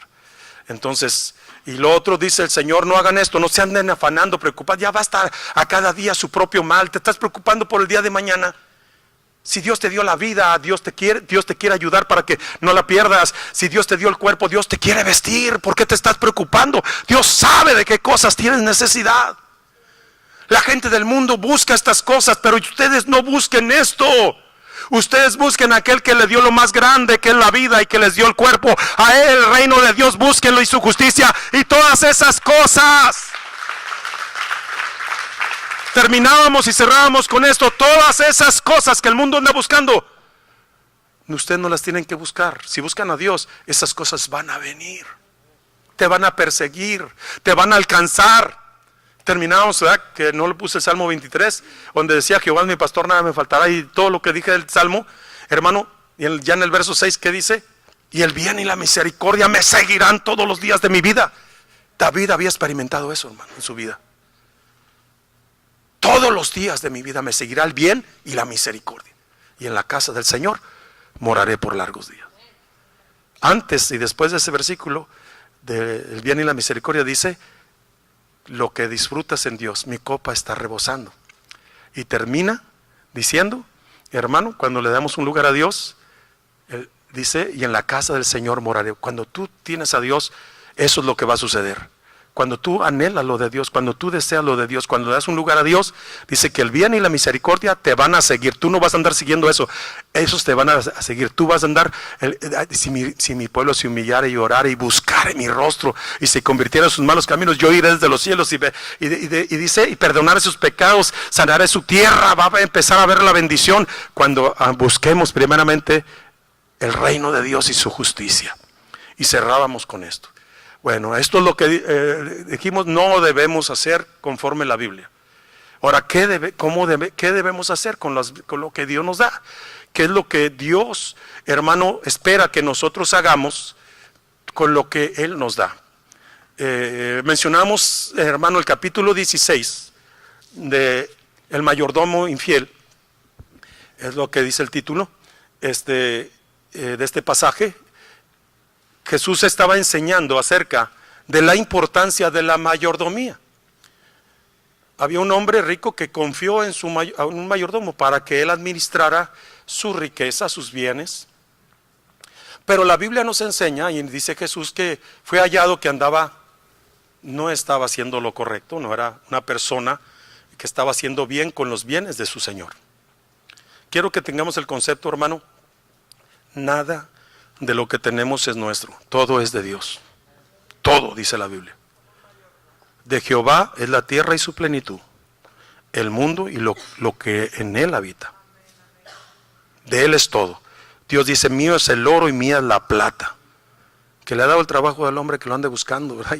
Entonces, y lo otro dice el Señor, no hagan esto, no se anden afanando, preocupados, ya basta a cada día su propio mal, te estás preocupando por el día de mañana. Si Dios te dio la vida, Dios te quiere ayudar para que no la pierdas. Si Dios te dio el cuerpo, Dios te quiere vestir. ¿Por qué te estás preocupando? Dios sabe de qué cosas tienes necesidad. La gente del mundo busca estas cosas, pero ustedes no busquen esto. Ustedes busquen a aquel que le dio lo más grande, que es la vida, y que les dio el cuerpo. A Él, el reino de Dios, búsquenlo y su justicia y todas esas cosas. Terminábamos y cerrábamos con esto. Todas esas cosas que el mundo anda buscando, ustedes no las tienen que buscar. Si buscan a Dios, esas cosas van a venir, te van a perseguir, te van a alcanzar. Terminábamos, ¿verdad? Que no le puse el Salmo 23, donde decía, Jehová es mi pastor, nada me faltará. Y todo lo que dije del Salmo, hermano, ya en el verso 6, ¿qué dice? Y el bien y la misericordia me seguirán todos los días de mi vida. David había experimentado eso, hermano, en su vida. Todos los días de mi vida me seguirá el bien y la misericordia, y en la casa del Señor moraré por largos días. Antes y después de ese versículo del bien y la misericordia dice, lo que disfrutas en Dios, mi copa está rebosando. Y termina diciendo, hermano, cuando le damos un lugar a Dios, Él dice, y en la casa del Señor moraré. Cuando tú tienes a Dios, eso es lo que va a suceder. Cuando tú anhelas lo de Dios, cuando tú deseas lo de Dios, cuando le das un lugar a Dios, dice que el bien y la misericordia te van a seguir. Tú no vas a andar siguiendo eso, esos te van a seguir. Tú vas a andar, si mi pueblo se humillara y orara y buscara mi rostro y se convirtiera en sus malos caminos, yo iré desde los cielos y dice, y perdonaré sus pecados, sanaré su tierra, va a empezar a ver la bendición cuando busquemos primeramente el reino de Dios y su justicia. Y cerrábamos con esto. Bueno, esto es lo que dijimos, no debemos hacer conforme la Biblia. Ahora, ¿qué debemos hacer con lo que Dios nos da? ¿Qué es lo que Dios, hermano, espera que nosotros hagamos con lo que Él nos da? Mencionamos, hermano, el capítulo 16 de El mayordomo infiel. Es lo que dice el título de este pasaje. Jesús estaba enseñando acerca de la importancia de la mayordomía. Había un hombre rico que confió en un mayordomo para que él administrara su riqueza, sus bienes. Pero la Biblia nos enseña, y dice Jesús, que fue hallado que no estaba haciendo lo correcto, no era una persona que estaba haciendo bien con los bienes de su Señor. Quiero que tengamos el concepto, hermano, nada de lo que tenemos es nuestro, todo es de Dios. Todo, dice la Biblia. De Jehová es la tierra y su plenitud, el mundo y lo que en él habita. De él es todo. Dios dice, mío es el oro y mía es la plata. Que le ha dado el trabajo al hombre que lo ande buscando, ¿verdad?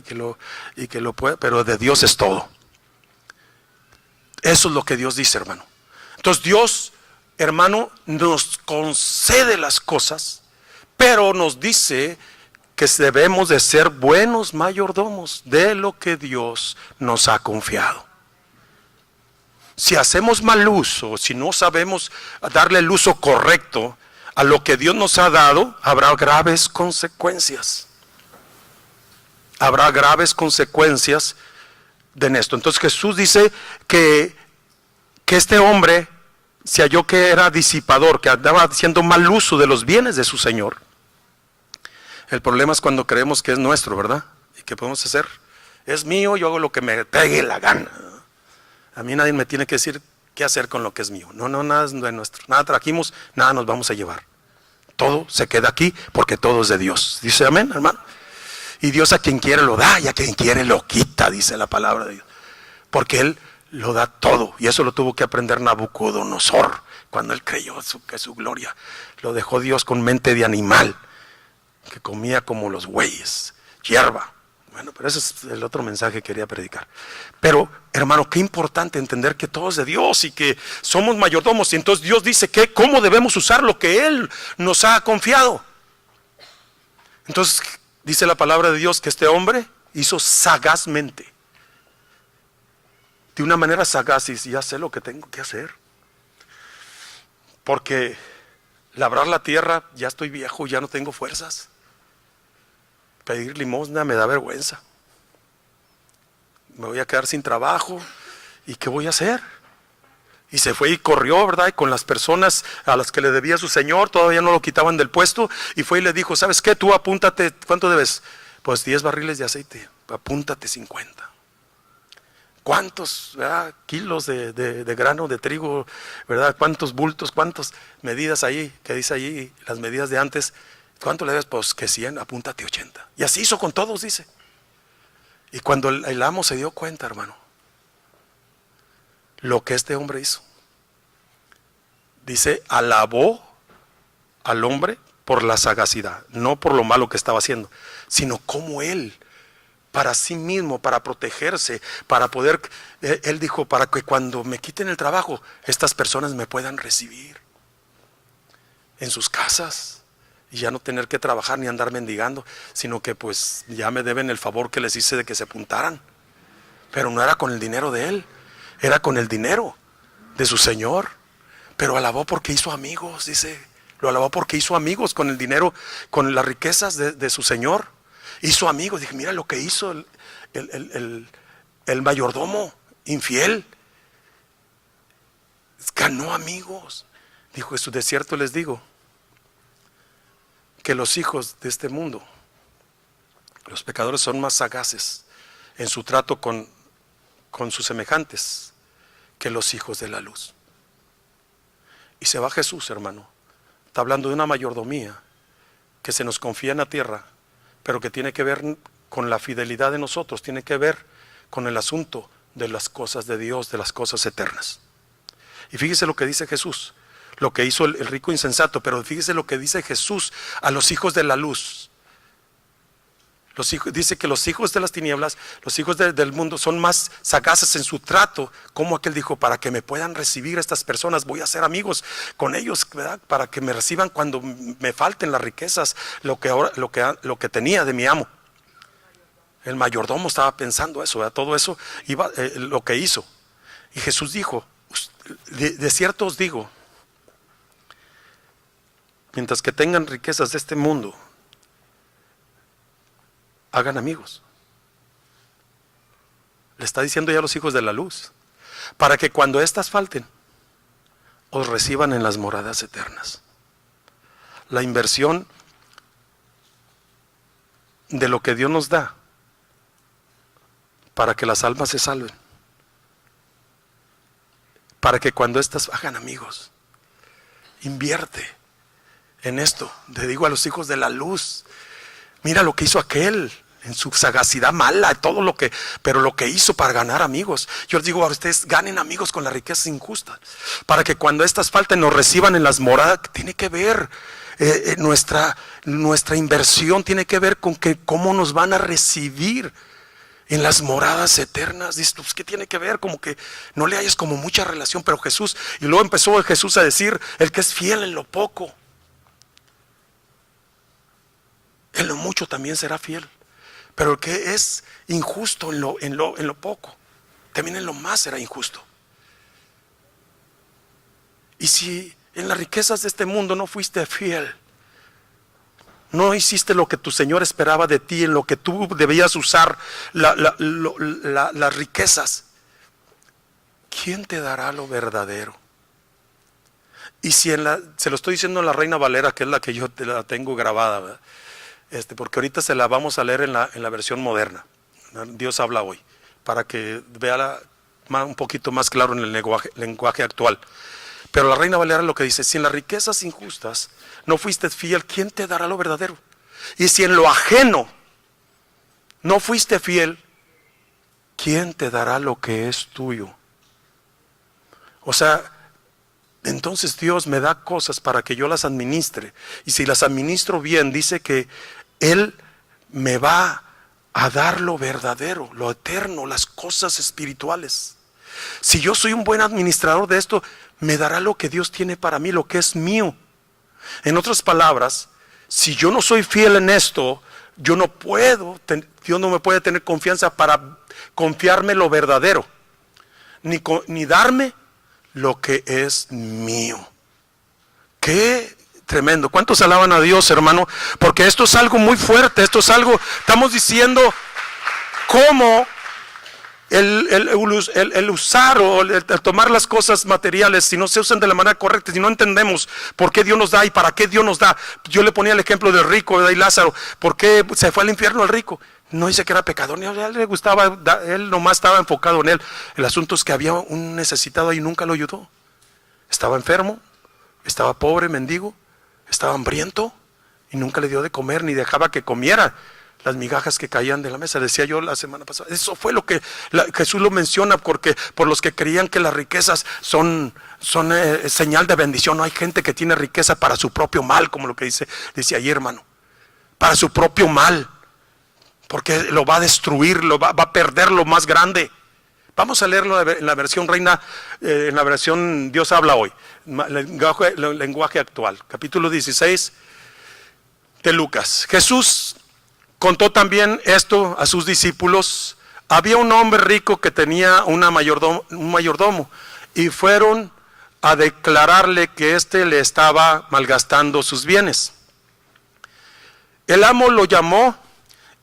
Y que lo pueda, pero de Dios es todo. Eso es lo que Dios dice, hermano. Entonces Dios, hermano, nos concede las cosas, pero nos dice que debemos de ser buenos mayordomos de lo que Dios nos ha confiado. Si hacemos mal uso, si no sabemos darle el uso correcto a lo que Dios nos ha dado, habrá graves consecuencias. Habrá graves consecuencias de esto. Entonces Jesús dice que este hombre se halló que era disipador, que andaba haciendo mal uso de los bienes de su Señor. El problema es cuando creemos que es nuestro, ¿verdad? ¿Y qué podemos hacer? Es mío, yo hago lo que me pegue la gana. A mí nadie me tiene que decir qué hacer con lo que es mío. No, nada es de nuestro. Nada trajimos, nada nos vamos a llevar. Todo se queda aquí porque todo es de Dios. Dice amén, hermano. Y Dios a quien quiere lo da y a quien quiere lo quita, dice la palabra de Dios. Porque Él lo da todo. Y eso lo tuvo que aprender Nabucodonosor cuando él creyó que su gloria. Lo dejó Dios con mente de animal, que comía como los bueyes, hierba. Bueno, pero ese es el otro mensaje que quería predicar. Pero, hermano, qué importante entender que todo es de Dios y que somos mayordomos. Y entonces Dios dice que cómo debemos usar lo que Él nos ha confiado. Entonces, dice la palabra de Dios que este hombre hizo sagazmente. De una manera sagaz, y ya sé lo que tengo que hacer. Porque labrar la tierra, ya estoy viejo, ya no tengo fuerzas. Pedir limosna me da vergüenza. Me voy a quedar sin trabajo. ¿Y qué voy a hacer? Y se fue y corrió, ¿verdad? Y con las personas a las que le debía su señor, todavía no lo quitaban del puesto. Y fue y le dijo, ¿sabes qué? Tú apúntate, ¿cuánto debes? Pues 10 barriles de aceite, apúntate 50. ¿Cuántos, verdad, kilos de grano de trigo, verdad? ¿Cuántos bultos, cuántas medidas ahí, que dice ahí, las medidas de antes? ¿Cuánto le debes? Pues que 100, apúntate 80. Y así hizo con todos, dice. Y cuando el amo se dio cuenta, hermano, lo que este hombre hizo, dice, alabó al hombre por la sagacidad, no por lo malo que estaba haciendo, sino como él, para sí mismo, para protegerse, para poder, él dijo, para que cuando me quiten el trabajo, estas personas me puedan recibir en sus casas. Y ya no tener que trabajar ni andar mendigando, sino que pues ya me deben el favor que les hice de que se apuntaran. Pero no era con el dinero de él, era con el dinero de su Señor. Pero alabó porque hizo amigos, dice, lo alabó porque hizo amigos con el dinero, con las riquezas de su Señor. Hizo amigos, dije, mira lo que hizo el mayordomo infiel. Ganó amigos. Dijo Jesús, de cierto les digo, que los hijos de este mundo, los pecadores, son más sagaces en su trato con sus semejantes que los hijos de la luz. Y se va Jesús, hermano. Está hablando de una mayordomía que se nos confía en la tierra, pero que tiene que ver con la fidelidad de nosotros, tiene que ver con el asunto de las cosas de Dios, de las cosas eternas. Y fíjese lo que dice Jesús, lo que hizo el rico insensato, pero fíjese lo que dice Jesús a los hijos de la luz. Dice que los hijos de las tinieblas, los hijos del mundo son más sagaces en su trato, como aquel dijo: para que me puedan recibir estas personas, voy a ser amigos con ellos, ¿verdad? Para que me reciban cuando me falten las riquezas, lo que tenía de mi amo. El mayordomo estaba pensando eso, ¿verdad? Todo eso iba, lo que hizo. Y Jesús dijo: de cierto os digo, mientras que tengan riquezas de este mundo, hagan amigos. Le está diciendo ya a los hijos de la luz, para que cuando éstas falten, os reciban en las moradas eternas. La inversión de lo que Dios nos da para que las almas se salven, para que cuando éstas hagan amigos, invierte en esto. Le digo a los hijos de la luz: mira lo que hizo aquel en su sagacidad mala, pero lo que hizo para ganar amigos. Yo les digo a ustedes: ganen amigos con las riquezas injustas, para que cuando estas falten nos reciban en las moradas. Tiene que ver nuestra inversión, tiene que ver con cómo nos van a recibir en las moradas eternas. Dices: pues, ¿qué tiene que ver? Como que no le hayas como mucha relación. Pero Jesús, y luego empezó Jesús a decir: el que es fiel en lo poco, en lo mucho también será fiel. Pero el que es injusto en lo poco, también en lo más será injusto. Y si en las riquezas de este mundo no fuiste fiel, no hiciste lo que tu Señor esperaba de ti, en lo que tú debías usar las riquezas, ¿quién te dará lo verdadero? Y si se lo estoy diciendo en la Reina Valera, que es la que yo la tengo grabada, ¿verdad? Porque ahorita se la vamos a leer en la versión moderna. Dios habla hoy, para que vea un poquito más claro en el lenguaje actual. Pero la Reina Valera lo que dice: si en las riquezas injustas no fuiste fiel, ¿quién te dará lo verdadero? Y si en lo ajeno no fuiste fiel, ¿quién te dará lo que es tuyo? O sea, entonces Dios me da cosas para que yo las administre, y si las administro bien, dice que Él me va a dar lo verdadero, lo eterno, las cosas espirituales. Si yo soy un buen administrador de esto, me dará lo que Dios tiene para mí, lo que es mío. En otras palabras, si yo no soy fiel en esto, Dios no me puede tener confianza para confiarme lo verdadero, ni darme lo que es mío. Qué tremendo. ¿Cuántos alaban a Dios, hermano? Porque esto es algo muy fuerte. Estamos diciendo cómo el usar o el tomar las cosas materiales, si no se usan de la manera correcta, si no entendemos por qué Dios nos da y para qué Dios nos da. Yo le ponía el ejemplo del rico, ¿verdad? Y Lázaro, ¿por qué se fue al infierno el rico? No dice que era pecador, ni a él le gustaba, él nomás estaba enfocado en él. El asunto es que había un necesitado ahí y nunca lo ayudó. Estaba enfermo, estaba pobre, mendigo, estaba hambriento y nunca le dio de comer, ni dejaba que comiera las migajas que caían de la mesa. Decía yo la semana pasada, eso fue lo que Jesús lo menciona, porque por los que creían que las riquezas son señal de bendición. No hay gente que tiene riqueza para su propio mal, como lo que dice ahí, hermano, para su propio mal, porque lo va a destruir, va a perder lo más grande. Vamos a leerlo en la versión Reina, en la versión Dios habla hoy, lenguaje actual, capítulo 16 de Lucas. Jesús contó también esto a sus discípulos. Había un hombre rico que tenía un mayordomo, y fueron a declararle que éste le estaba malgastando sus bienes. El amo lo llamó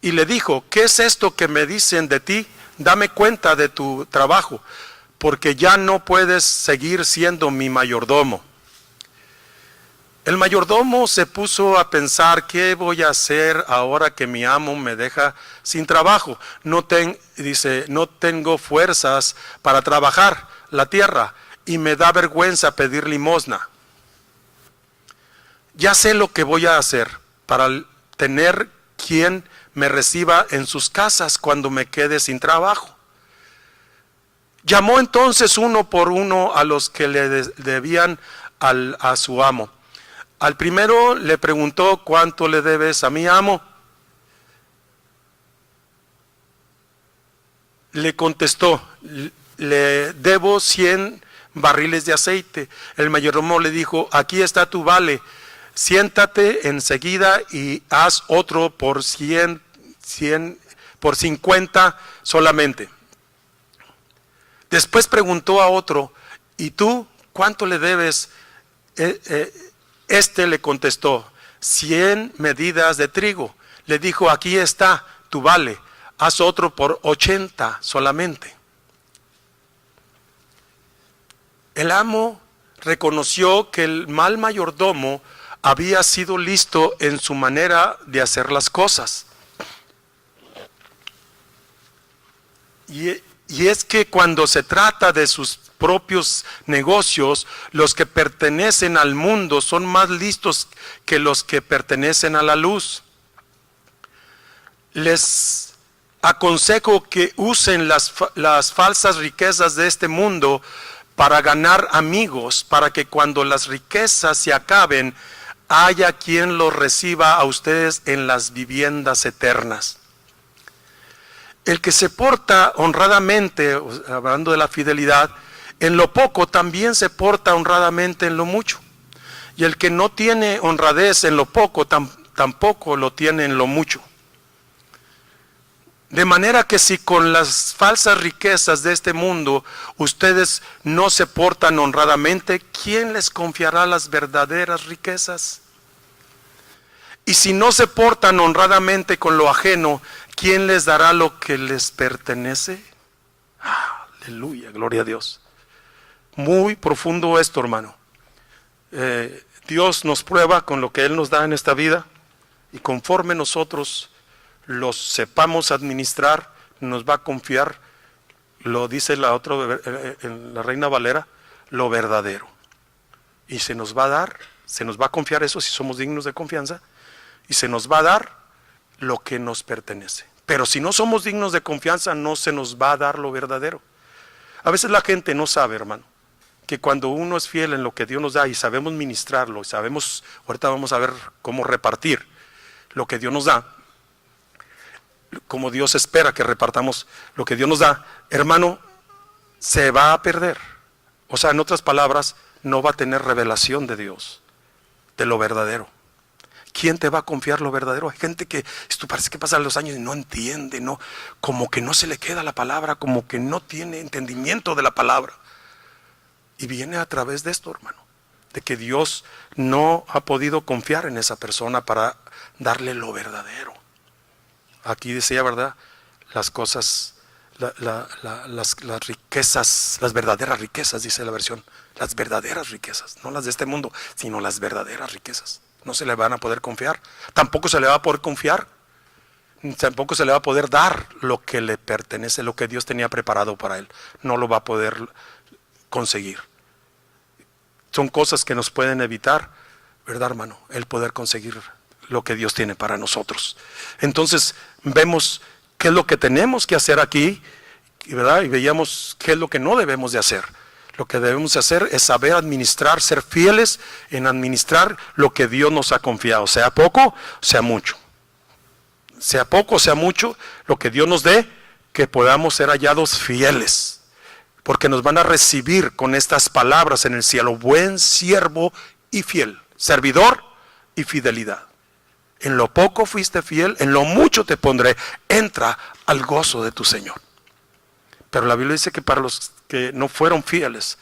y le dijo: ¿qué es esto que me dicen de ti? Dame cuenta de tu trabajo, porque ya no puedes seguir siendo mi mayordomo. El mayordomo se puso a pensar, ¿qué voy a hacer ahora que mi amo me deja sin trabajo? Dice, no tengo fuerzas para trabajar la tierra y me da vergüenza pedir limosna. Ya sé lo que voy a hacer para tener quien me reciba en sus casas cuando me quede sin trabajo. Llamó entonces uno por uno a los que le debían a su amo. Al primero le preguntó, ¿cuánto le debes a mi amo? Le contestó, le debo 100 barriles de aceite. El mayordomo le dijo, aquí está tu vale, siéntate enseguida y haz otro por 50 solamente. Después preguntó a otro, ¿y tú cuánto le debes? Este le contestó, 100 medidas de trigo. Le dijo, aquí está tu vale, haz otro por 80 solamente. El amo reconoció que el mal mayordomo había sido listo en su manera de hacer las cosas. Y es que cuando se trata de sus propios negocios, los que pertenecen al mundo son más listos que los que pertenecen a la luz. Les aconsejo que usen las falsas riquezas de este mundo para ganar amigos, para que cuando las riquezas se acaben, haya quien los reciba a ustedes en las viviendas eternas. El que se porta honradamente, hablando de la fidelidad, en lo poco también se porta honradamente en lo mucho. Y el que no tiene honradez en lo poco, tampoco lo tiene en lo mucho. De manera que si con las falsas riquezas de este mundo ustedes no se portan honradamente, ¿quién les confiará las verdaderas riquezas? Y si no se portan honradamente con lo ajeno, ¿quién les dará lo que les pertenece? Aleluya, gloria a Dios. Muy profundo esto, hermano. Dios nos prueba con lo que Él nos da en esta vida, y conforme nosotros los sepamos administrar, nos va a confiar, lo dice la Reina Valera, lo verdadero. Y se nos va a dar, se nos va a confiar eso si somos dignos de confianza, y se nos va a dar lo que nos pertenece. Pero si no somos dignos de confianza, no se nos va a dar lo verdadero. A veces la gente no sabe, hermano, que cuando uno es fiel en lo que Dios nos da y sabemos ministrarlo, sabemos, ahorita vamos a ver cómo repartir lo que Dios nos da, como Dios espera que repartamos lo que Dios nos da, hermano, se va a perder. O sea, en otras palabras, no va a tener revelación de Dios, de lo verdadero. ¿Quién te va a confiar lo verdadero? Hay gente que esto parece que pasan los años y no entiende, no, como que no se le queda la palabra, como que no tiene entendimiento de la palabra. Y viene a través de esto, hermano, de que Dios no ha podido confiar en esa persona para darle lo verdadero. Aquí decía, ¿verdad? Las cosas, las riquezas, las verdaderas riquezas, dice la versión, las verdaderas riquezas, no las de este mundo, sino las verdaderas riquezas. No se le van a poder confiar, tampoco se le va a poder confiar, tampoco se le va a poder dar lo que le pertenece, lo que Dios tenía preparado para él. No lo va a poder conseguir. Son cosas que nos pueden evitar, ¿verdad, hermano? El poder conseguir lo que Dios tiene para nosotros. Entonces vemos qué es lo que tenemos que hacer aquí, ¿verdad? Y veíamos qué es lo que no debemos de hacer. Lo que debemos hacer es saber administrar, ser fieles en administrar lo que Dios nos ha confiado, sea poco, sea mucho. Sea poco, sea mucho, lo que Dios nos dé, que podamos ser hallados fieles. Porque nos van a recibir con estas palabras en el cielo: buen siervo y fiel, servidor y fidelidad. En lo poco fuiste fiel, en lo mucho te pondré, entra al gozo de tu Señor. Pero la Biblia dice que para los que no fueron fieles,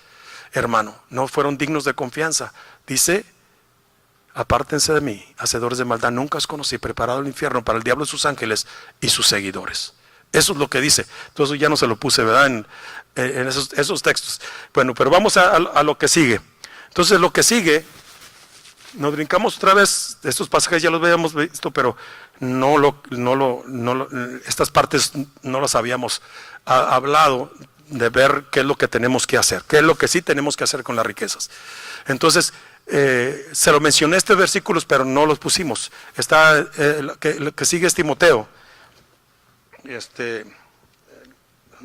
hermano, no fueron dignos de confianza, dice: apártense de mí, hacedores de maldad, nunca os conocí, preparado el infierno para el diablo y sus ángeles y sus seguidores. Eso es lo que dice. Entonces ya no se lo puse, ¿verdad? En esos textos. Bueno, pero vamos a lo que sigue. Entonces lo que sigue nos brincamos otra vez, estos pasajes ya los habíamos visto, pero estas partes no las habíamos hablado, de ver qué es lo que tenemos que hacer, qué es lo que sí tenemos que hacer con las riquezas. Entonces, se lo mencioné estos versículos, pero no los pusimos. Está lo que sigue es Timoteo. ¿Dónde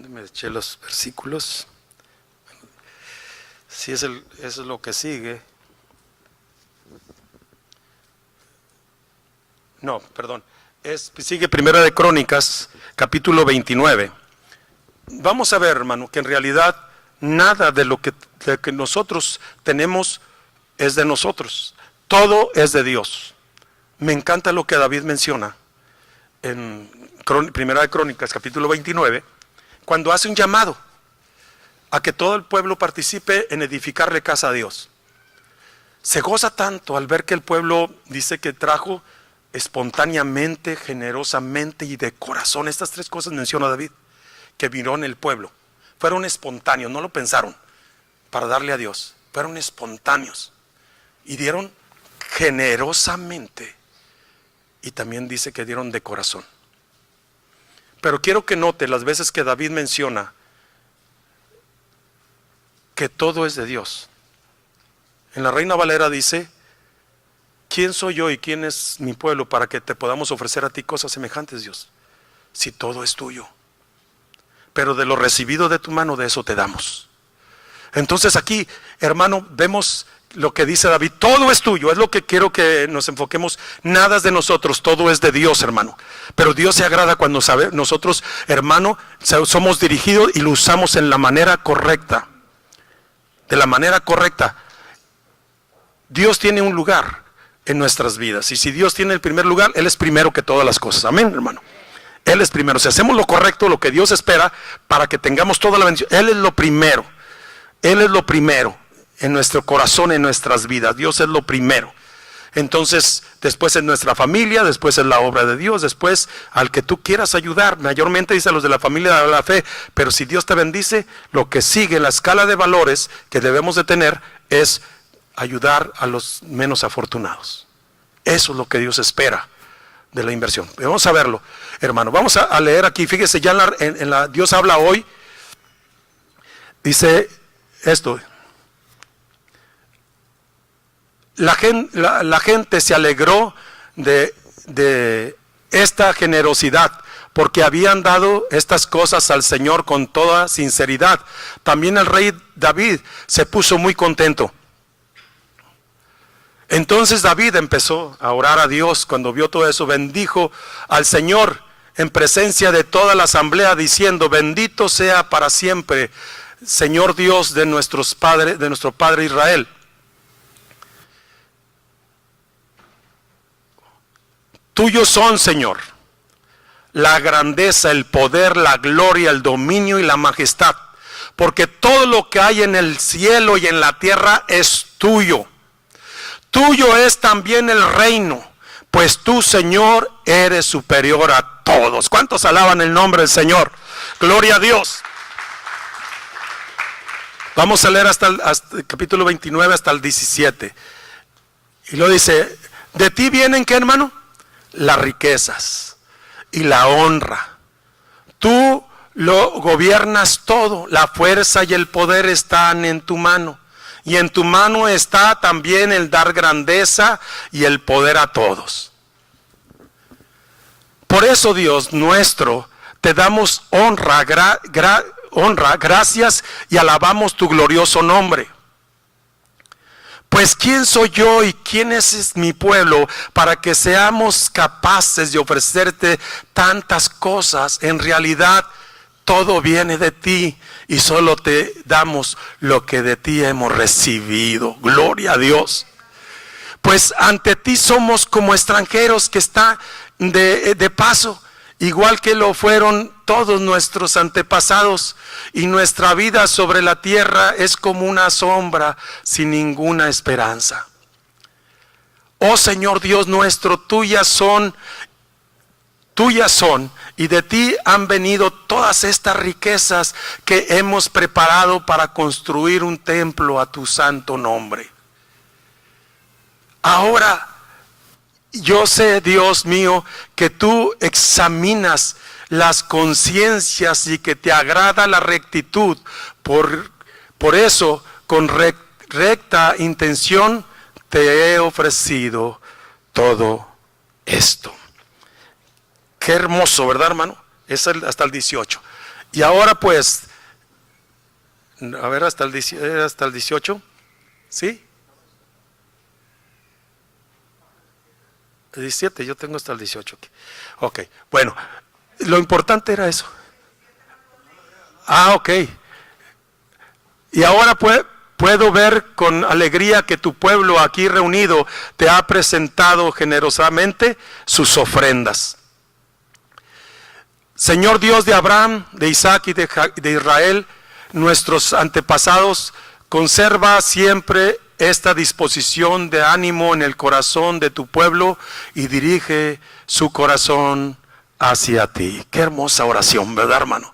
me eché los versículos? Sí, eso es lo que sigue. No, perdón. Sigue Primera de Crónicas, capítulo 29. Vamos a ver, hermano, que en realidad nada de lo que nosotros tenemos es de nosotros. Todo es de Dios. Me encanta lo que David menciona en Primera de Crónicas, capítulo 29, cuando hace un llamado a que todo el pueblo participe en edificarle casa a Dios. Se goza tanto al ver que el pueblo dice que trajo espontáneamente, generosamente y de corazón. Estas tres cosas menciona David, que vino en el pueblo. Fueron espontáneos, no lo pensaron para darle a Dios. Fueron espontáneos y dieron generosamente. Y también dice que dieron de corazón. Pero quiero que note las veces que David menciona que todo es de Dios. En la Reina Valera dice: ¿quién soy yo y quién es mi pueblo para que te podamos ofrecer a ti cosas semejantes, Dios? Si todo es tuyo. Pero de lo recibido de tu mano, de eso te damos. Entonces aquí, hermano, vemos lo que dice David: todo es tuyo. Es lo que quiero que nos enfoquemos. Nada es de nosotros, todo es de Dios, hermano. Pero Dios se agrada cuando nosotros, hermano, somos dirigidos y lo usamos en la manera correcta. De la manera correcta. Dios tiene un lugar en nuestras vidas, y si Dios tiene el primer lugar, Él es primero que todas las cosas. Amén, hermano. Él es primero. Si hacemos lo correcto, lo que Dios espera para que tengamos toda la bendición, Él es lo primero. Él es lo primero en nuestro corazón, en nuestras vidas. Dios es lo primero. Entonces, después es nuestra familia, después es la obra de Dios, después al que tú quieras ayudar. Mayormente dice a los de la familia de la fe, pero si Dios te bendice, lo que sigue en la escala de valores que debemos de tener es ayudar a los menos afortunados. Eso es lo que Dios espera de la inversión. Vamos a verlo, hermano. Vamos a leer aquí. Fíjese, ya Dios habla hoy. Dice esto: la gente se alegró de esta generosidad, porque habían dado estas cosas al Señor con toda sinceridad. También el rey David se puso muy contento. Entonces David empezó a orar a Dios. Cuando vio todo eso, bendijo al Señor en presencia de toda la asamblea, diciendo: bendito sea para siempre, Señor Dios de nuestro Padre Israel. Tuyos son, Señor, la grandeza, el poder, la gloria, el dominio y la majestad, porque todo lo que hay en el cielo y en la tierra es tuyo. Tuyo es también el reino, pues tú, Señor, eres superior a todos. ¿Cuántos alaban el nombre del Señor? Gloria a Dios. Vamos a leer hasta el capítulo 29 hasta el 17. Y lo dice: de ti vienen, ¿qué, hermano? Las riquezas y la honra. Tú lo gobiernas todo. La fuerza y el poder están en tu mano. Y en tu mano está también el dar grandeza y el poder a todos. Por eso, Dios nuestro, te damos honra, gracias y alabamos tu glorioso nombre. Pues ¿quién soy yo y quién es mi pueblo para que seamos capaces de ofrecerte tantas cosas? En realidad, todo viene de ti y solo te damos lo que de ti hemos recibido. Gloria a Dios. Pues ante ti somos como extranjeros que están de paso, igual que lo fueron todos nuestros antepasados, y nuestra vida sobre la tierra es como una sombra sin ninguna esperanza. Oh Señor Dios nuestro, tuyas son, y de ti han venido todas estas riquezas que hemos preparado para construir un templo a tu santo nombre. Ahora yo sé, Dios mío, que tú examinas las conciencias y que te agrada la rectitud. Por eso, con recta intención, te he ofrecido todo esto. Qué hermoso, ¿verdad, hermano? Es hasta el 18. Y ahora pues, a ver, hasta el 18, ¿sí? El 17, yo tengo hasta el 18 aquí. Ok, bueno, lo importante era eso. Ok. Y ahora puedo ver con alegría que tu pueblo aquí reunido te ha presentado generosamente sus ofrendas. Señor Dios de Abraham, de Isaac y de Israel, nuestros antepasados, conserva siempre esta disposición de ánimo en el corazón de tu pueblo y dirige su corazón hacia ti. Qué hermosa oración, ¿verdad, hermano?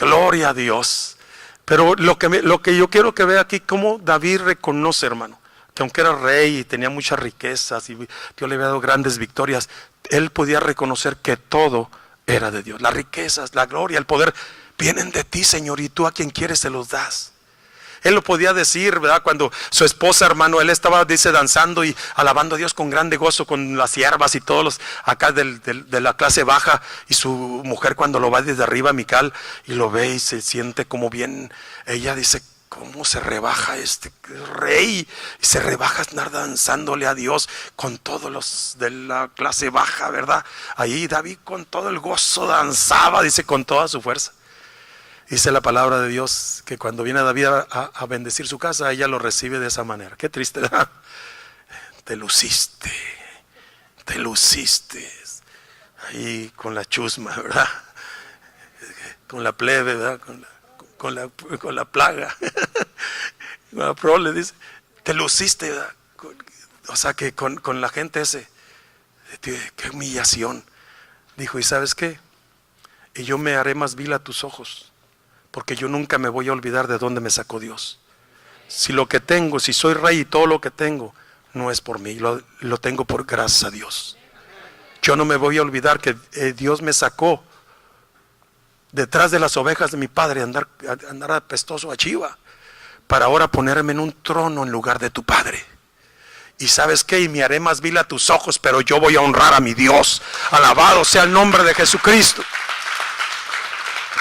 Gloria a Dios. Pero lo que yo quiero que vea aquí, cómo David reconoce, hermano, que aunque era rey y tenía muchas riquezas y Dios le había dado grandes victorias, él podía reconocer que todo era de Dios. Las riquezas, la gloria, el poder vienen de ti, Señor, y tú a quien quieres se los das. Él lo podía decir, ¿verdad? Cuando su esposa, hermano, él estaba, dice, danzando y alabando a Dios con grande gozo, con las siervas y todos los acá de la clase baja, y su mujer cuando lo va desde arriba, Mical, y lo ve y se siente como bien, ella dice, ¿cómo se rebaja este rey? Y se rebaja andar danzándole a Dios con todos los de la clase baja, ¿verdad? Ahí David con todo el gozo danzaba, dice, con toda su fuerza. Dice la palabra de Dios que cuando viene David a bendecir su casa, ella lo recibe de esa manera. Qué triste, ¿verdad? Te luciste ahí con la chusma, ¿verdad? Con la plebe, ¿verdad? Con la plaga. Con la prole, dice, te luciste, ¿verdad? O sea que con la gente ese, qué humillación. Dijo, ¿y sabes qué? Y yo me haré más vil a tus ojos, porque yo nunca me voy a olvidar de dónde me sacó Dios. Si lo que tengo, si soy rey y todo lo que tengo, no es por mí, lo tengo por gracias a Dios. Yo no me voy a olvidar que Dios me sacó detrás de las ovejas de mi padre, andar apestoso a chiva, para ahora ponerme en un trono en lugar de tu padre. Y sabes qué, y me haré más vil a tus ojos, pero yo voy a honrar a mi Dios. Alabado sea el nombre de Jesucristo.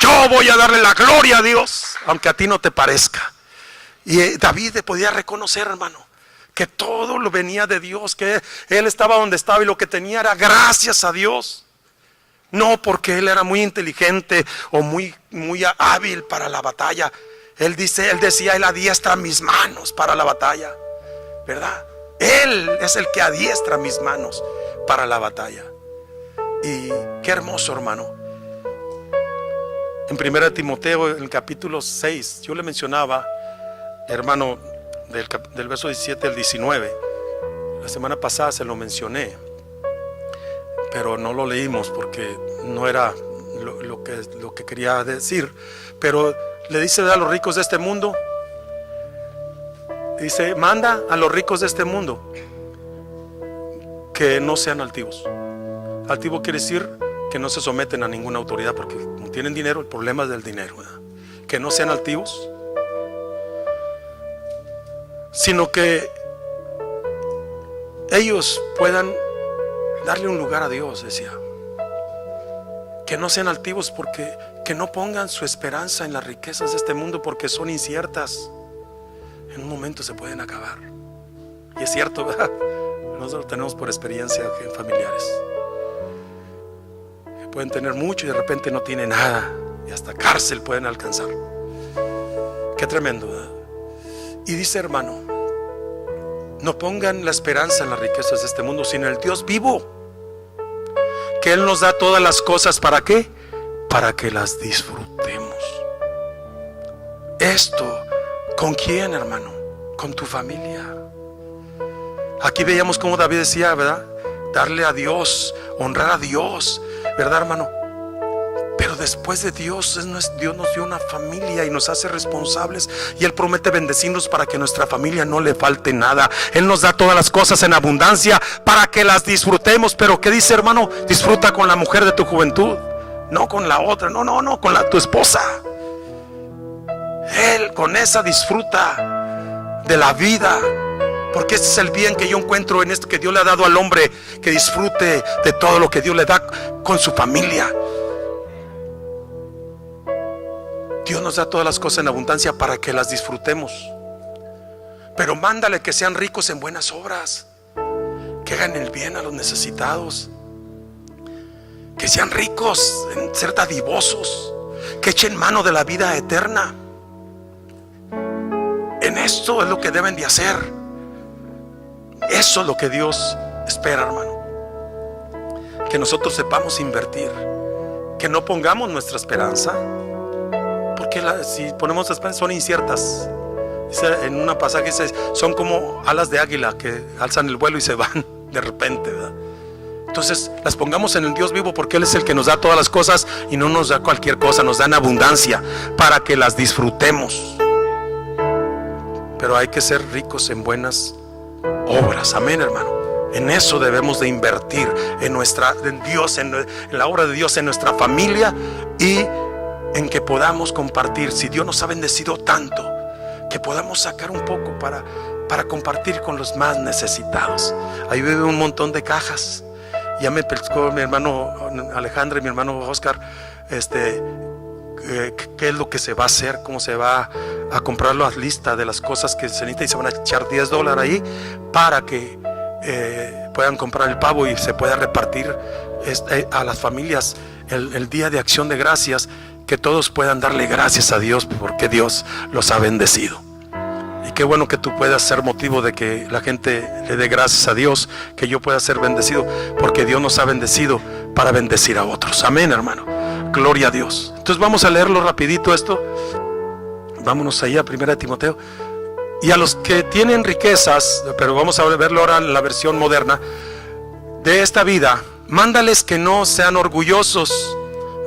Yo voy a darle la gloria a Dios, aunque a ti no te parezca. Y David podía reconocer, hermano, que todo lo venía de Dios, que él estaba donde estaba y lo que tenía era gracias a Dios. No porque él era muy inteligente o muy hábil para la batalla. Él decía, él adiestra mis manos para la batalla, ¿verdad? Él es el que adiestra mis manos para la batalla. Y qué hermoso, hermano. En 1 Timoteo, en el capítulo 6, yo le mencionaba, hermano, del verso 17 al 19. La semana pasada se lo mencioné, pero no lo leímos porque no era lo que quería decir. Pero le dice a los ricos de este mundo, dice, manda a los ricos de este mundo que no sean altivos. Altivo quiere decir que no se someten a ninguna autoridad, porque como tienen dinero, el problema es del dinero, ¿verdad? Que no sean altivos, sino que ellos puedan darle un lugar a Dios, decía. Que no sean altivos, porque que no pongan su esperanza en las riquezas de este mundo, porque son inciertas. En un momento se pueden acabar. Y es cierto, ¿verdad? Nosotros lo tenemos por experiencia en familiares. Pueden tener mucho y de repente no tienen nada, y hasta cárcel pueden alcanzar. Qué tremendo, ¿verdad? Y dice, hermano, no pongan la esperanza en las riquezas de este mundo, sino en el Dios vivo, que Él nos da todas las cosas. ¿Para qué? Para que las disfrutemos. Esto, ¿con quién, hermano? Con tu familia. Aquí veíamos cómo David decía, ¿verdad? Darle a Dios, honrar a Dios, ¿verdad, hermano? Pero después de Dios, Dios nos dio una familia y nos hace responsables. Y Él promete bendecirnos para que a nuestra familia no le falte nada. Él nos da todas las cosas en abundancia para que las disfrutemos. Pero ¿qué dice, hermano? Disfruta con la mujer de tu juventud, no con la otra, no, con tu esposa. Él con esa disfruta de la vida. Porque este es el bien que yo encuentro en esto que Dios le ha dado al hombre, que disfrute de todo lo que Dios le da con su familia. Dios nos da todas las cosas en abundancia para que las disfrutemos. Pero mándale que sean ricos en buenas obras, que hagan el bien a los necesitados, que sean ricos en ser dadivosos, que echen mano de la vida eterna. En esto es lo que deben de hacer. Eso es lo que Dios espera, hermano. Que nosotros sepamos invertir, que no pongamos nuestra esperanza, porque si ponemos esperanza son inciertas. Dice en una pasaje, dice, son como alas de águila que alzan el vuelo y se van de repente, ¿verdad? Entonces las pongamos en el Dios vivo, porque Él es el que nos da todas las cosas y no nos da cualquier cosa, nos da en abundancia para que las disfrutemos. Pero hay que ser ricos en buenas obras, amén, hermano. En eso debemos de invertir, en Dios, en la obra de Dios, en nuestra familia, y en que podamos compartir. Si Dios nos ha bendecido tanto, que podamos sacar un poco para compartir con los más necesitados. Ahí veo un montón de cajas. Ya me pescó mi hermano Alejandro y mi hermano Oscar, qué es lo que se va a hacer, cómo se va a comprar la lista de las cosas que se necesitan, y se van a echar $10 ahí para que puedan comprar el pavo y se pueda repartir a las familias el día de acción de gracias, que todos puedan darle gracias a Dios porque Dios los ha bendecido. Y qué bueno que tú puedas ser motivo de que la gente le dé gracias a Dios, que yo pueda ser bendecido, porque Dios nos ha bendecido para bendecir a otros. Amén, hermano. Gloria a Dios. Entonces vamos a leerlo rapidito esto. Vámonos ahí a 1 Timoteo. Y a los que tienen riquezas, pero vamos a verlo ahora en la versión moderna, de esta vida, mándales que no sean orgullosos,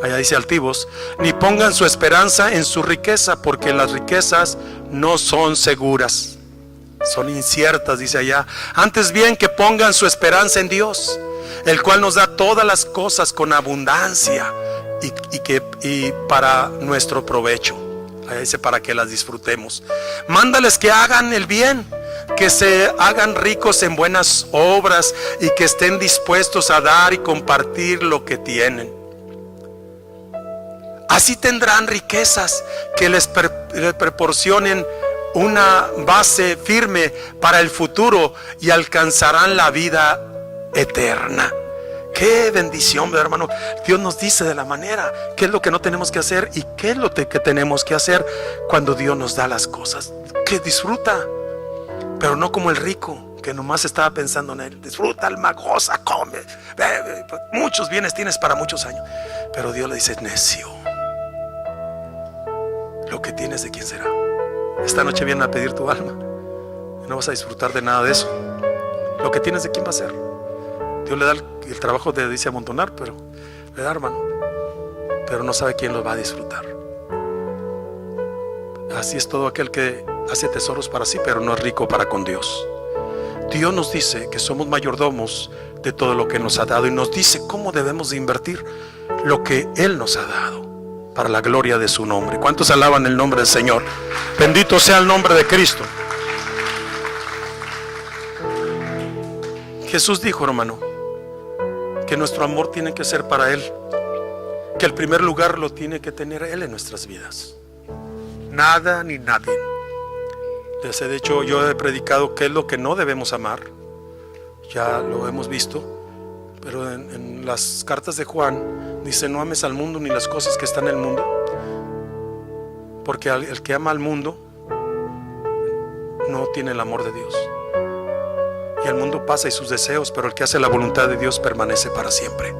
allá dice altivos, ni pongan su esperanza en su riqueza, porque las riquezas no son seguras, son inciertas, dice allá. Antes bien, que pongan su esperanza en Dios, el cual nos da todas las cosas con abundancia y para nuestro provecho. Ahí dice, para que las disfrutemos. Mándales que hagan el bien, que se hagan ricos en buenas obras y que estén dispuestos a dar y compartir lo que tienen. Así tendrán riquezas que les proporcionen una base firme para el futuro y alcanzarán la vida eterna. Qué bendición, hermano. Dios nos dice de la manera qué es lo que no tenemos que hacer y qué es lo que tenemos que hacer cuando Dios nos da las cosas. Que disfruta, pero no como el rico que nomás estaba pensando en él. Disfruta, alma, goza, come, bebe, muchos bienes tienes para muchos años. Pero Dios le dice, necio, lo que tienes, ¿de quién será? Esta noche vienen a pedir tu alma y no vas a disfrutar de nada de eso. Lo que tienes, ¿de quién va a ser? Dios le da el trabajo de, dice, amontonar, pero le da, hermano, pero no sabe quién lo va a disfrutar. Así es todo aquel que hace tesoros para sí, pero no es rico para con Dios. Dios nos dice que somos mayordomos de todo lo que nos ha dado, y nos dice cómo debemos de invertir lo que Él nos ha dado para la gloria de su nombre. ¿Cuántos alaban el nombre del Señor? Bendito sea el nombre de Cristo. Jesús dijo, hermano, que nuestro amor tiene que ser para Él, que el primer lugar lo tiene que tener Él en nuestras vidas, nada ni nadie. De hecho, yo he predicado qué es lo que no debemos amar, ya lo hemos visto, pero en las cartas de Juan dice, no ames al mundo ni las cosas que están en el mundo, porque el que ama al mundo no tiene el amor de Dios. Y el mundo pasa y sus deseos, pero el que hace la voluntad de Dios permanece para siempre.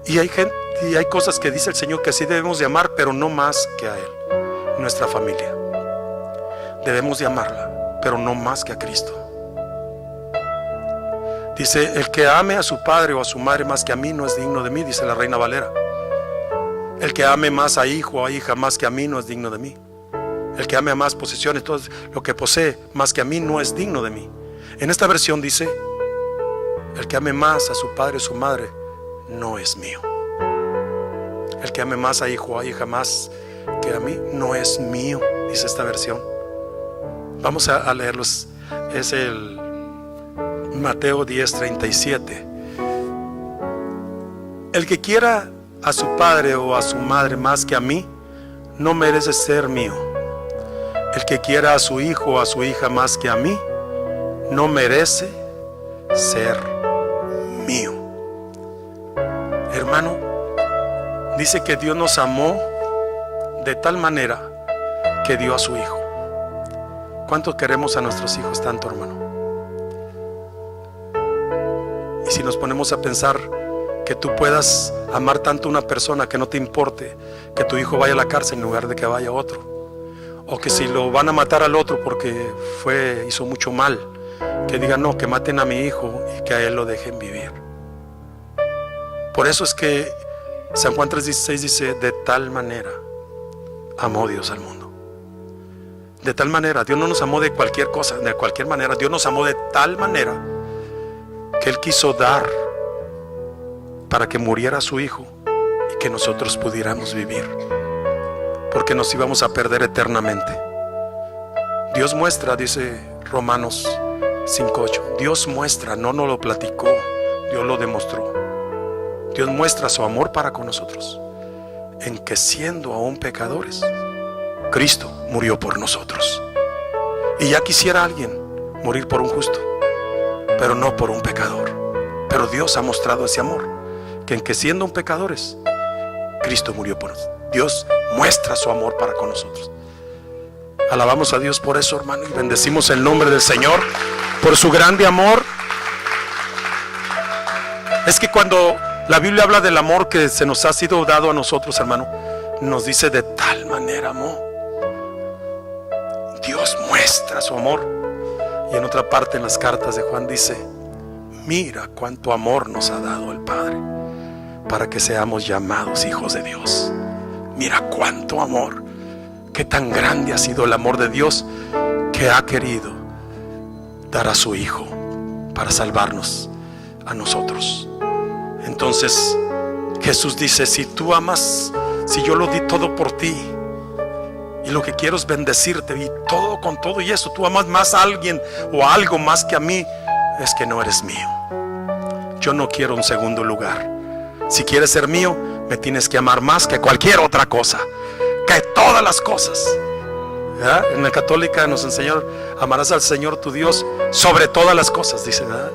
Y hay gente, y hay cosas que dice el Señor que sí debemos de amar, pero no más que a Él. Nuestra familia debemos de amarla, pero no más que a Cristo. Dice, el que ame a su padre o a su madre más que a mí no es digno de mí, dice la Reina Valera. El que ame más a hijo o a hija más que a mí no es digno de mí. El que ame a más posesiones, todo lo que posee más que a mí no es digno de mí. En esta versión dice, el que ame más a su padre o su madre no es mío. El que ame más a hijo o a hija más que a mí no es mío, dice esta versión. Vamos a leerlos. Es el Mateo 10:37. El que quiera a su padre o a su madre más que a mí no merece ser mío. El que quiera a su hijo o a su hija más que a mí no merece ser mío. Hermano, dice que Dios nos amó de tal manera que dio a su hijo. ¿Cuánto queremos a nuestros hijos tanto, hermano? Y si nos ponemos a pensar que tú puedas amar tanto a una persona que no te importe que tu hijo vaya a la cárcel en lugar de que vaya otro, o que si lo van a matar al otro porque hizo mucho mal, que digan no, que maten a mi hijo y que a él lo dejen vivir. Por eso es que San Juan 3:16 dice, de tal manera amó Dios al mundo. De tal manera, Dios no nos amó de cualquier cosa, de cualquier manera. Dios nos amó de tal manera que Él quiso dar para que muriera su hijo y que nosotros pudiéramos vivir, porque nos íbamos a perder eternamente. Dios muestra, dice Romanos 5:8, Dios muestra, no nos lo platicó, Dios lo demostró. Dios muestra su amor para con nosotros en que siendo aún pecadores, Cristo murió por nosotros. Y ya quisiera alguien morir por un justo, pero no por un pecador. Pero Dios ha mostrado ese amor, que en que siendo pecadores, Cristo murió por nosotros. Dios muestra su amor para con nosotros. Alabamos a Dios por eso, hermano, y bendecimos el nombre del Señor por su grande amor. Es que cuando la Biblia habla del amor que se nos ha sido dado a nosotros, hermano, nos dice de tal manera amó. Dios muestra su amor. Y en otra parte en las cartas de Juan dice, mira cuánto amor nos ha dado el Padre para que seamos llamados hijos de Dios. Mira cuánto amor, qué tan grande ha sido el amor de Dios, que ha querido dar a su Hijo para salvarnos a nosotros. Entonces Jesús dice, si tú amas, si yo lo di todo por ti y lo que quiero es bendecirte y todo con todo, y eso tú amas más a alguien o a algo más que a mí, es que no eres mío. Yo no quiero un segundo lugar. Si quieres ser mío, me tienes que amar más que cualquier otra cosa, que todas las cosas. ¿Verdad? En la católica nos enseñó, amarás al Señor tu Dios sobre todas las cosas, dice, ¿verdad?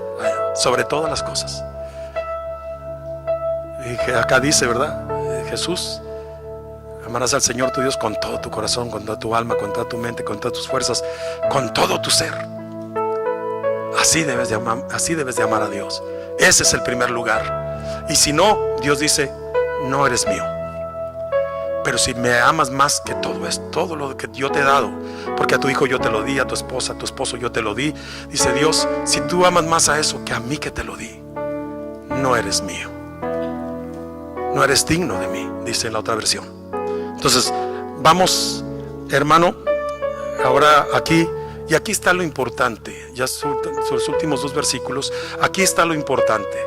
Sobre todas las cosas. Y acá dice, ¿verdad? Jesús, amarás al Señor tu Dios con todo tu corazón, con toda tu alma, con toda tu mente, con todas tus fuerzas, con todo tu ser. Así debes de amar a Dios. Ese es el primer lugar. Y si no, Dios dice, no eres mío. Pero si me amas más que todo esto, todo lo que yo te he dado, porque a tu hijo yo te lo di, a tu esposa, a tu esposo yo te lo di, dice Dios, si tú amas más a eso que a mí que te lo di, no eres mío. No eres digno de mí, dice en la otra versión. Entonces, vamos, hermano, ahora aquí, y aquí está lo importante. Ya son los últimos dos versículos. Aquí está lo importante.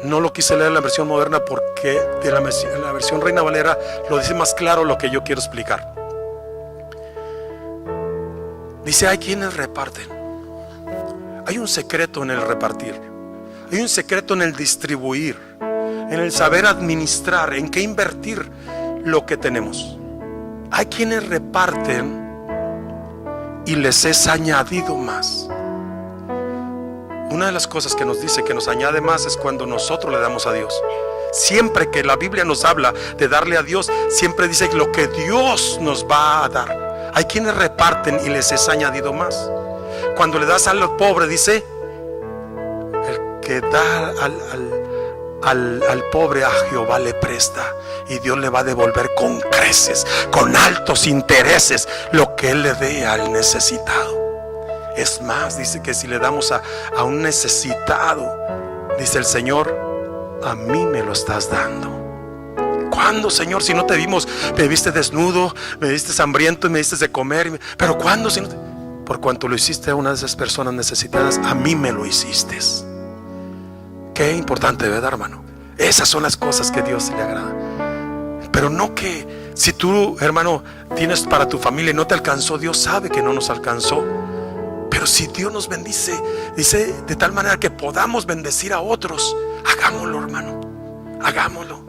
No lo quise leer en la versión moderna porque en la versión Reina Valera lo dice más claro lo que yo quiero explicar. Dice, hay quienes reparten. Hay un secreto en el repartir. Hay un secreto en el distribuir, en el saber administrar, en qué invertir lo que tenemos. Hay quienes reparten y les es añadido más. Una de las cosas que nos dice que nos añade más es cuando nosotros le damos a Dios. Siempre que la Biblia nos habla de darle a Dios, siempre dice lo que Dios nos va a dar. Hay quienes reparten y les es añadido más. Cuando le das al pobre, dice, el que da al pobre a Jehová le presta, y Dios le va a devolver con creces, con altos intereses, lo que Él le dé al necesitado. Es más, dice que si le damos a un necesitado, dice el Señor, a mí me lo estás dando. ¿Cuándo, Señor? Si no te vimos, me viste desnudo, me viste hambriento y me diste de comer. Pero ¿cuándo? Si no por cuanto lo hiciste a una de esas personas necesitadas, a mí me lo hiciste. Qué importante, ¿verdad, hermano? Esas son las cosas que a Dios le agrada. Pero no que si tú, hermano, tienes para tu familia y no te alcanzó, Dios sabe que no nos alcanzó. Pero si Dios nos bendice, dice, de tal manera que podamos bendecir a otros, hagámoslo, hermano, hagámoslo.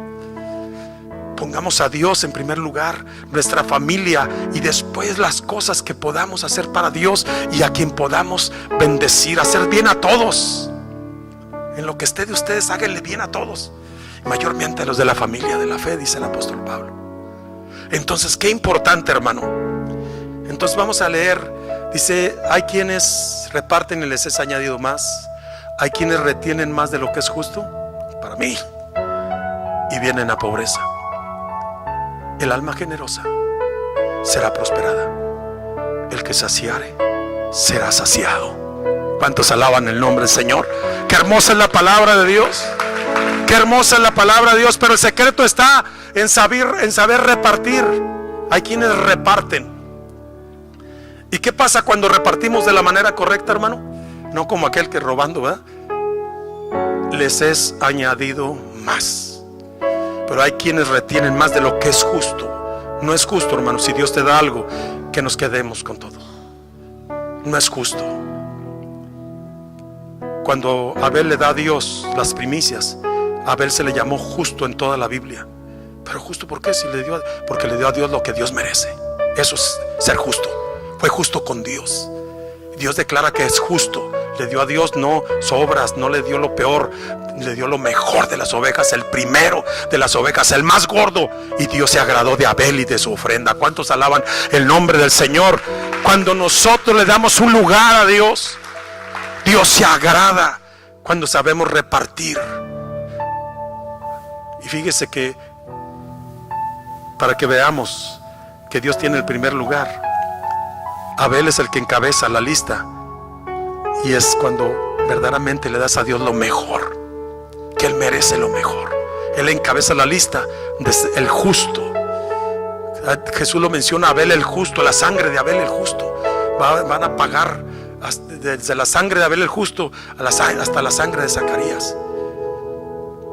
Pongamos a Dios en primer lugar, nuestra familia, y después las cosas que podamos hacer para Dios y a quien podamos bendecir, hacer bien a todos. En lo que esté de ustedes, háganle bien a todos, mayormente a los de la familia de la fe, dice el apóstol Pablo. Entonces, qué importante, hermano. Entonces vamos a leer. Dice, hay quienes reparten y les es añadido más. Hay quienes retienen más de lo que es justo para mí y vienen a pobreza. El alma generosa será prosperada. El que saciare será saciado. ¿Cuántos alaban el nombre del Señor? Qué hermosa es la palabra de Dios. Qué hermosa es la palabra de Dios. Pero el secreto está en saber repartir. Hay quienes reparten. ¿Y qué pasa cuando repartimos de la manera correcta, hermano? No como aquel que robando, ¿verdad? Les es añadido más. Pero hay quienes retienen más de lo que es justo. No es justo, hermano, si Dios te da algo, que nos quedemos con todo. No es justo. Cuando Abel le da a Dios las primicias, a Abel se le llamó justo en toda la Biblia. ¿Pero justo por qué? Porque le dio a Dios lo que Dios merece. Eso es ser justo. Fue justo con Dios. Dios declara que es justo. Le dio a Dios no sobras, no le dio lo peor, le dio lo mejor de las ovejas, el primero de las ovejas, el más gordo. Y Dios se agradó de Abel y de su ofrenda. ¿Cuántos alaban el nombre del Señor? Cuando nosotros le damos un lugar a Dios, Dios se agrada cuando sabemos repartir. Y fíjese que para que veamos que Dios tiene el primer lugar, Abel es el que encabeza la lista. Y es cuando verdaderamente le das a Dios lo mejor, que Él merece lo mejor. Él encabeza la lista del justo. Jesús lo menciona, Abel el justo, la sangre de Abel el justo. Van a pagar desde la sangre de Abel el justo hasta la sangre de Zacarías,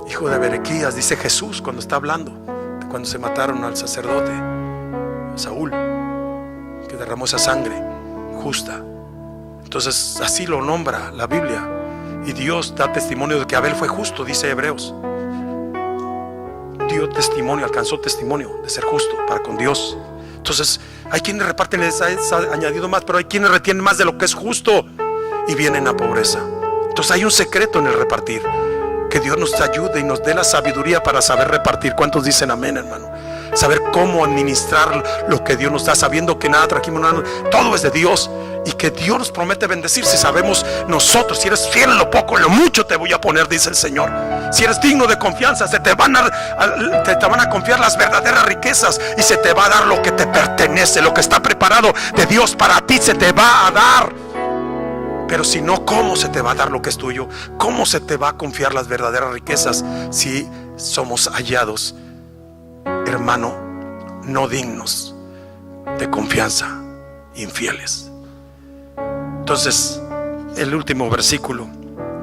hijo de Berequías, dice Jesús cuando está hablando de cuando se mataron al sacerdote Saúl, que derramó esa sangre justa. Entonces así lo nombra la Biblia. Y Dios da testimonio de que Abel fue justo, dice Hebreos. Dio testimonio, alcanzó testimonio de ser justo para con Dios. Entonces hay quienes reparten, les ha añadido más, pero hay quienes retienen más de lo que es justo y vienen a pobreza. Entonces hay un secreto en el repartir. Que Dios nos ayude y nos dé la sabiduría para saber repartir. ¿Cuántos dicen amén, hermano? Saber cómo administrar lo que Dios nos da, sabiendo que nada trajimos, nada, todo es de Dios, y que Dios nos promete bendecir. Si sabemos nosotros, si eres fiel en lo poco, en lo mucho te voy a poner, dice el Señor. Si eres digno de confianza, te van a confiar las verdaderas riquezas, y se te va a dar lo que te pertenece, lo que está preparado de Dios para ti, se te va a dar. Pero si no, ¿cómo se te va a dar lo que es tuyo? ¿Cómo se te va a confiar las verdaderas riquezas si somos hallados, hermano, no dignos de confianza, infieles? Entonces, el último versículo,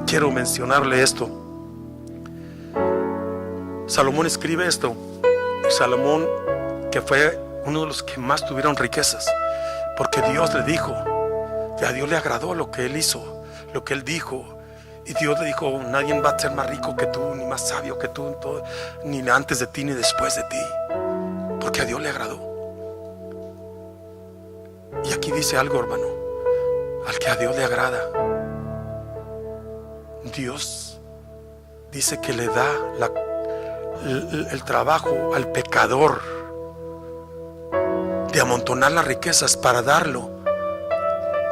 quiero mencionarle esto. Salomón escribe esto. Salomón, que fue uno de los que más tuvieron riquezas, porque Dios le dijo, a Dios le agradó lo que él hizo, lo que él dijo. Y Dios le dijo, nadie va a ser más rico que tú, ni más sabio que tú, ni antes de ti ni después de ti, porque a Dios le agradó. Y aquí dice algo, hermano, al que a Dios le agrada, Dios dice que le da el trabajo al pecador de amontonar las riquezas para darlo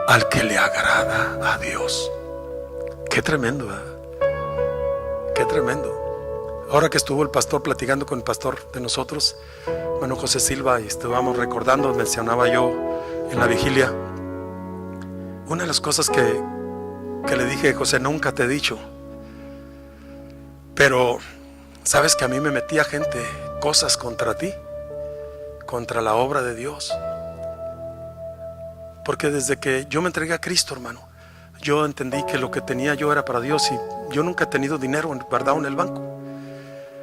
al que le agrada a Dios. Qué tremendo, ¿eh? Qué tremendo. Ahora que estuvo el pastor platicando con el pastor de nosotros, bueno, José Silva, y estuvimos recordando, mencionaba yo en la vigilia, Una de las cosas que le dije: José, nunca te he dicho, pero sabes que a mí me metía gente cosas contra ti, contra la obra de Dios. Porque desde que yo me entregué a Cristo, hermano, yo entendí que lo que tenía yo era para Dios, y yo nunca he tenido dinero guardado en el banco.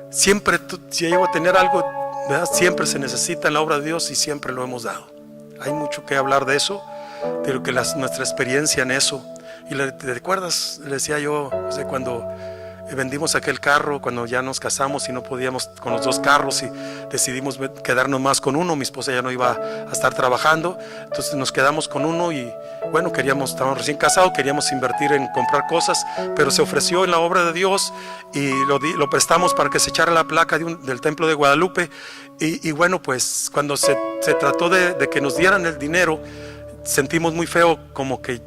Siempre, si llego a tener algo, ¿verdad?, siempre se necesita en la obra de Dios, y siempre lo hemos dado. Hay mucho que hablar de eso, pero que nuestra experiencia en eso. Y ¿te recuerdas? Le decía yo, cuando vendimos aquel carro, cuando ya nos casamos y no podíamos con los dos carros, y decidimos quedarnos más con uno. Mi esposa ya no iba a estar trabajando, entonces nos quedamos con uno, y bueno, estábamos recién casados, queríamos invertir en comprar cosas, pero se ofreció en la obra de Dios, y lo prestamos para que se echara la placa del templo de Guadalupe. Y bueno, pues cuando se trató de que nos dieran el dinero, sentimos muy feo, como que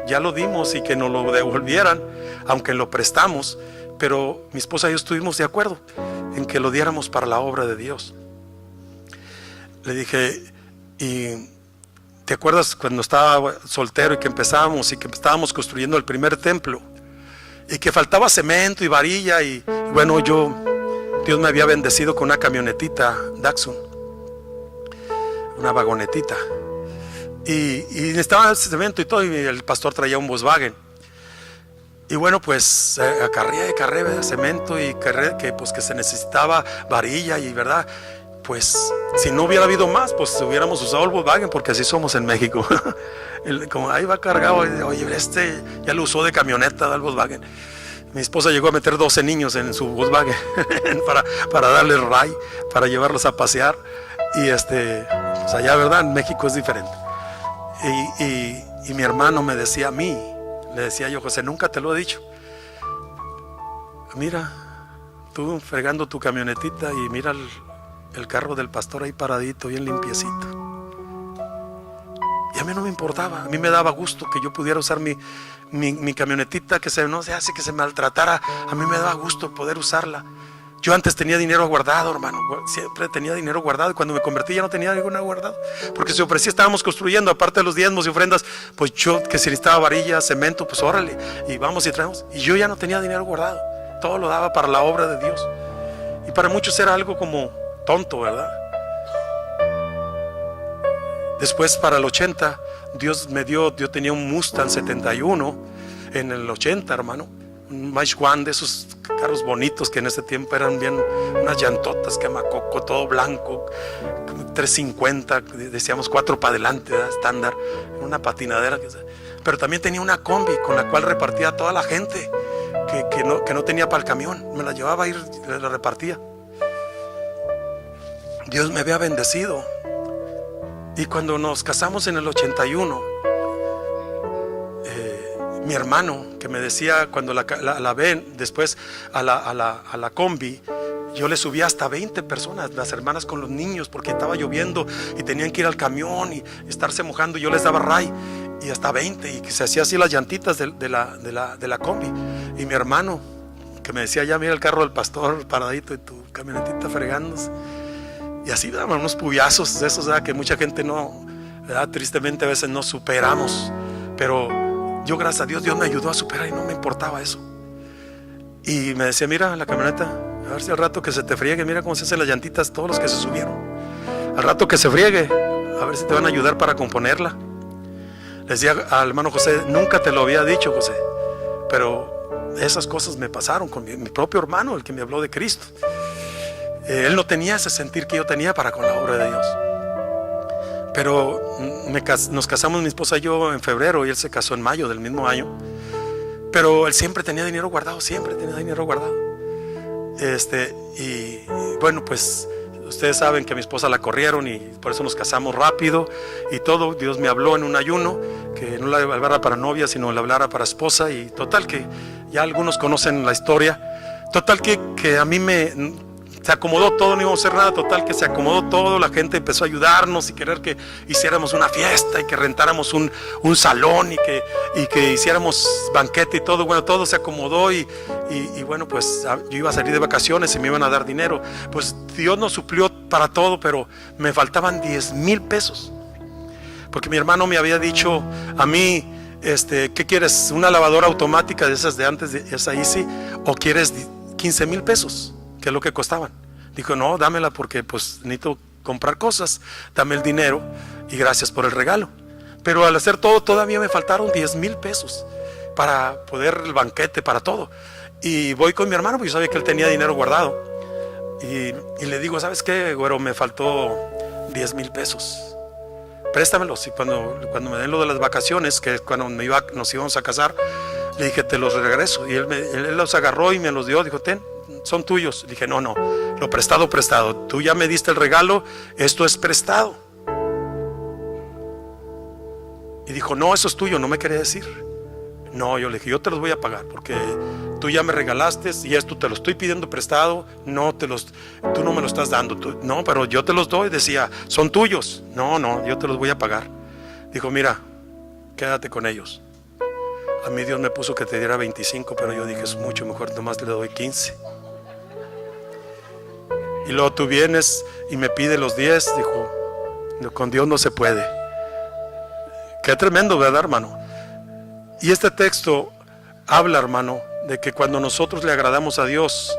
ya lo dimos y que nos lo devolvieran, aunque lo prestamos. Pero mi esposa y yo estuvimos de acuerdo en que lo diéramos para la obra de Dios. Le dije: ¿y te acuerdas cuando estaba soltero y que empezamos y que estábamos construyendo el primer templo y que faltaba cemento y varilla? Y bueno, Dios me había bendecido con una camionetita Datsun, una vagonetita, y necesitaba cemento y todo, y el pastor traía un Volkswagen. Y bueno, pues acarreé cemento, y que se necesitaba varilla, y verdad, pues si no hubiera habido más, pues hubiéramos usado el Volkswagen, porque así somos en México. Como ahí va cargado, oye, ya lo usó de camioneta del Volkswagen. Mi esposa llegó a meter 12 niños en su Volkswagen para darles ray, para llevarlos a pasear. Y pues allá, verdad, en México es diferente. Y mi hermano me decía a mí, le decía yo: José, nunca te lo he dicho, mira, tú fregando tu camionetita, y mira el carro del pastor ahí paradito, bien limpiecito. Y a mí no me importaba, a mí me daba gusto que yo pudiera usar mi camionetita, que no se hace que se maltratara. A mí me daba gusto poder usarla. Yo antes tenía dinero guardado, hermano, siempre tenía dinero guardado, y cuando me convertí ya no tenía ninguna guardado, porque se ofrecía, estábamos construyendo, aparte de los diezmos y ofrendas, pues yo, que si necesitaba varilla, cemento, pues órale, y vamos y traemos. Y yo ya no tenía dinero guardado, todo lo daba para la obra de Dios. Y para muchos era algo como tonto, ¿verdad? Después, para el 80, Dios me dio, yo tenía un Mustang 71 en el 80, hermano, un Mach 1, de esos carros bonitos que en ese tiempo eran bien, unas llantotas quemacoco, todo blanco, 350, decíamos 4 para adelante, ¿verdad?, estándar, una patinadera. Pero también tenía una combi con la cual repartía a toda la gente que no tenía para el camión. Me la llevaba a ir, la repartía. Dios me había bendecido. Y cuando nos casamos en el 81, mi hermano, que me decía, cuando la ven después a la combi, yo le subía hasta 20 personas, las hermanas con los niños, porque estaba lloviendo y tenían que ir al camión y estarse mojando. Yo les daba ray, y hasta 20, y que se hacía así las llantitas de la combi. Y mi hermano, que me decía: ya mira el carro del pastor paradito y tu camionetita fregándose. Y así daban unos puyazos de esos, ¿verdad?, que mucha gente no, ¿verdad?, tristemente a veces no superamos. Pero yo, gracias a Dios, Dios me ayudó a superar, y no me importaba eso. Y me decía: mira la camioneta, a ver si al rato que se te friegue, mira cómo se hacen las llantitas, todos los que se subieron. Al rato que se friegue, a ver si te van a ayudar para componerla. Le decía al hermano José: nunca te lo había dicho, José, pero esas cosas me pasaron con mi propio hermano, el que me habló de Cristo. Él no tenía ese sentir que yo tenía para con la obra de Dios. Pero nos casamos mi esposa y yo en febrero, y él se casó en mayo del mismo año. Pero él siempre tenía dinero guardado, siempre tenía dinero guardado. Y bueno, pues ustedes saben que a mi esposa la corrieron, y por eso nos casamos rápido y todo. Dios me habló en un ayuno, que no la hablara para novia, sino la hablara para esposa. Y total que ya algunos conocen la historia. Total que a mí se acomodó todo, no íbamos a hacer nada. Total que se acomodó todo, la gente empezó a ayudarnos y querer que hiciéramos una fiesta, y que rentáramos un salón, y que hiciéramos banquete y todo. Bueno, todo se acomodó, y bueno, pues yo iba a salir de vacaciones y me iban a dar dinero. Pues Dios nos suplió para todo, pero me faltaban 10,000 pesos, porque mi hermano me había dicho a mí: ¿qué quieres? ¿Una lavadora automática de esas de antes, de esa Easy? ¿O quieres 15,000 pesos? Que es lo que costaban. Dijo, no, dámela porque pues necesito comprar cosas, dame el dinero y gracias por el regalo. Pero al hacer todo, todavía me faltaron 10,000 pesos para poder el banquete, para todo. Y voy con mi hermano, porque yo sabía que él tenía dinero guardado. Y le digo, ¿sabes qué, güero? Me faltó 10,000 pesos. Préstamelos. Y cuando me den lo de las vacaciones, que es cuando nos íbamos a casar, le dije, te los regreso. Y él los agarró y me los dio. Dijo, ten, son tuyos. Le dije, no, lo prestado. Tú ya me diste el regalo, esto es prestado. Y dijo, no, eso es tuyo, no me quería decir. No, yo le dije, yo te los voy a pagar porque tú ya me regalaste y esto te lo estoy pidiendo prestado. Tú no me lo estás dando. No, pero yo te los doy. Decía, son tuyos. No, yo te los voy a pagar. Dijo, mira, quédate con ellos. A mí Dios me puso que te diera 25, pero yo dije, es mucho mejor, nomás le doy 15. Y luego tú vienes y me pide los 10. Dijo, con Dios no se puede. Qué tremendo, ¿verdad, hermano? Y este texto habla, hermano, de que cuando nosotros le agradamos a Dios,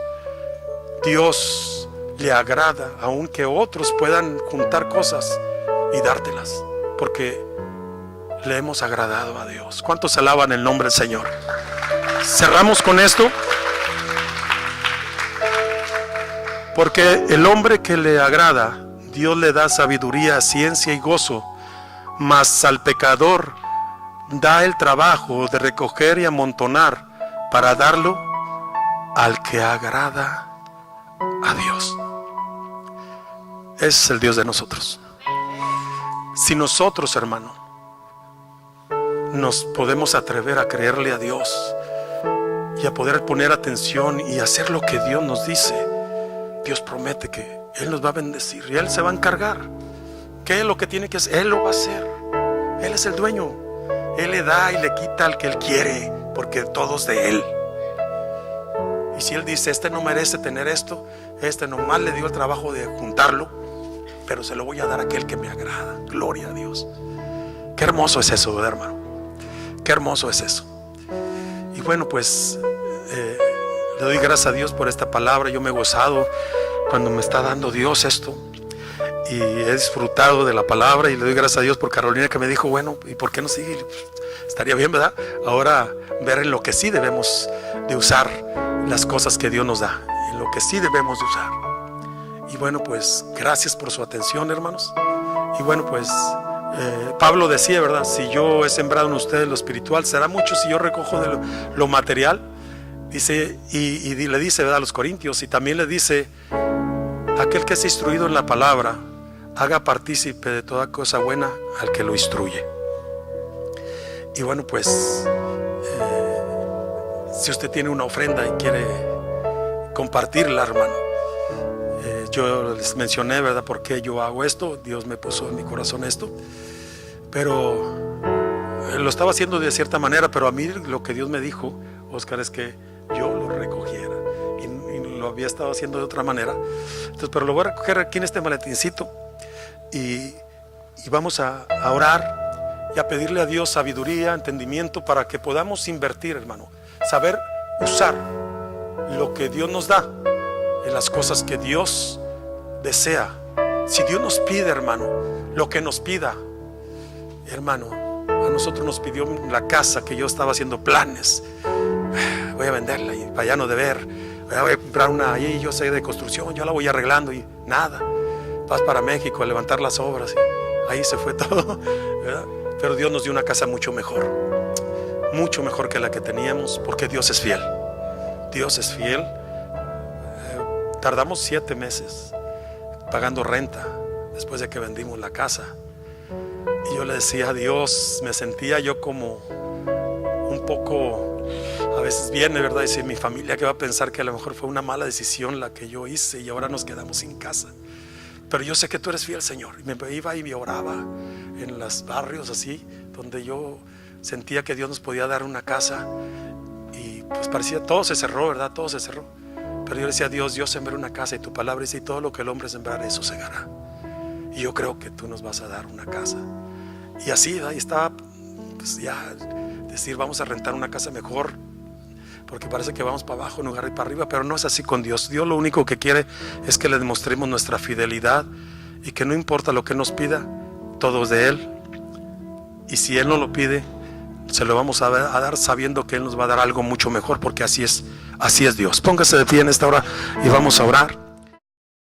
Dios le agrada, aunque otros puedan juntar cosas y dártelas, porque le hemos agradado a Dios. ¿Cuántos alaban el nombre del Señor? Cerramos con esto, porque el hombre que le agrada, Dios le da sabiduría, ciencia y gozo, mas al pecador da el trabajo de recoger y amontonar para darlo al que agrada a Dios. Ese es el Dios de nosotros. Si nosotros, hermano, nos podemos atrever a creerle a Dios y a poder poner atención y hacer lo que Dios nos dice, Dios promete que Él nos va a bendecir y Él se va a encargar. ¿Qué es lo que tiene que hacer? Él lo va a hacer. Él es el dueño. Él le da y le quita al que Él quiere, porque todo es de Él. Y si Él dice, este no merece tener esto, este nomás le dio el trabajo de juntarlo, pero se lo voy a dar a aquel que me agrada. Gloria a Dios. Qué hermoso es eso, ¿verdad, hermano? Qué hermoso es eso. Y bueno, pues le doy gracias a Dios por esta palabra. Yo me he gozado cuando me está dando Dios esto, y he disfrutado de la palabra, y le doy gracias a Dios por Carolina, que me dijo, bueno, ¿y por qué no sigue? Estaría bien, ¿verdad? Ahora ver en lo que sí debemos de usar las cosas que Dios nos da, en lo que sí debemos de usar. Y bueno, pues gracias por su atención, hermanos. Y bueno, pues Pablo decía, ¿verdad? Si yo he sembrado en ustedes lo espiritual, será mucho si yo recojo de lo material. Dice, y le dice, ¿verdad?, a los corintios, y también le dice, aquel que es instruido en la palabra, haga partícipe de toda cosa buena al que lo instruye. Y bueno, pues si usted tiene una ofrenda y quiere compartirla, hermano, yo les mencioné, ¿verdad?, por qué yo hago esto. Dios me puso en mi corazón esto, pero lo estaba haciendo de cierta manera, pero a mí lo que Dios me dijo, Oscar, es que yo lo recogiera, y lo había estado haciendo de otra manera. Entonces, pero lo voy a recoger aquí en este maletincito, y vamos a orar y a pedirle a Dios sabiduría, entendimiento, para que podamos invertir, hermano, saber usar lo que Dios nos da en las cosas que Dios desea. Si Dios nos pide, hermano, lo que nos pida, hermano, a nosotros nos pidió la casa, que yo estaba haciendo planes, voy a venderla y para ya no deber, voy a comprar una ahí, yo sé de construcción, yo la voy arreglando, y nada, vas para México a levantar las obras, y ahí se fue todo, ¿verdad? Pero Dios nos dio una casa mucho mejor que la que teníamos, porque Dios es fiel. Dios es fiel. Tardamos 7 meses pagando renta después de que vendimos la casa, y yo le decía a Dios, me sentía yo como un poco, a veces viene, ¿verdad?, y dice, mi familia, que va a pensar que a lo mejor fue una mala decisión la que yo hice y ahora nos quedamos sin casa. Pero yo sé que tú eres fiel, Señor. Y me iba y me oraba en los barrios así, donde yo sentía que Dios nos podía dar una casa, y pues parecía, todo se cerró, ¿verdad? Todo se cerró. Pero yo le decía a Dios, yo sembré una casa, y tu palabra dice, y todo lo que el hombre sembrare, eso segará. Y yo creo que tú nos vas a dar una casa. Y así, ahí estaba, pues ya decir vamos a rentar una casa mejor, porque parece que vamos para abajo en lugar de para arriba, pero no es así con Dios. Dios lo único que quiere es que le demostremos nuestra fidelidad y que no importa lo que nos pida, todo es de Él. Y si Él no lo pide, se lo vamos a dar sabiendo que Él nos va a dar algo mucho mejor, porque así es Dios. Póngase de pie en esta hora y vamos a orar.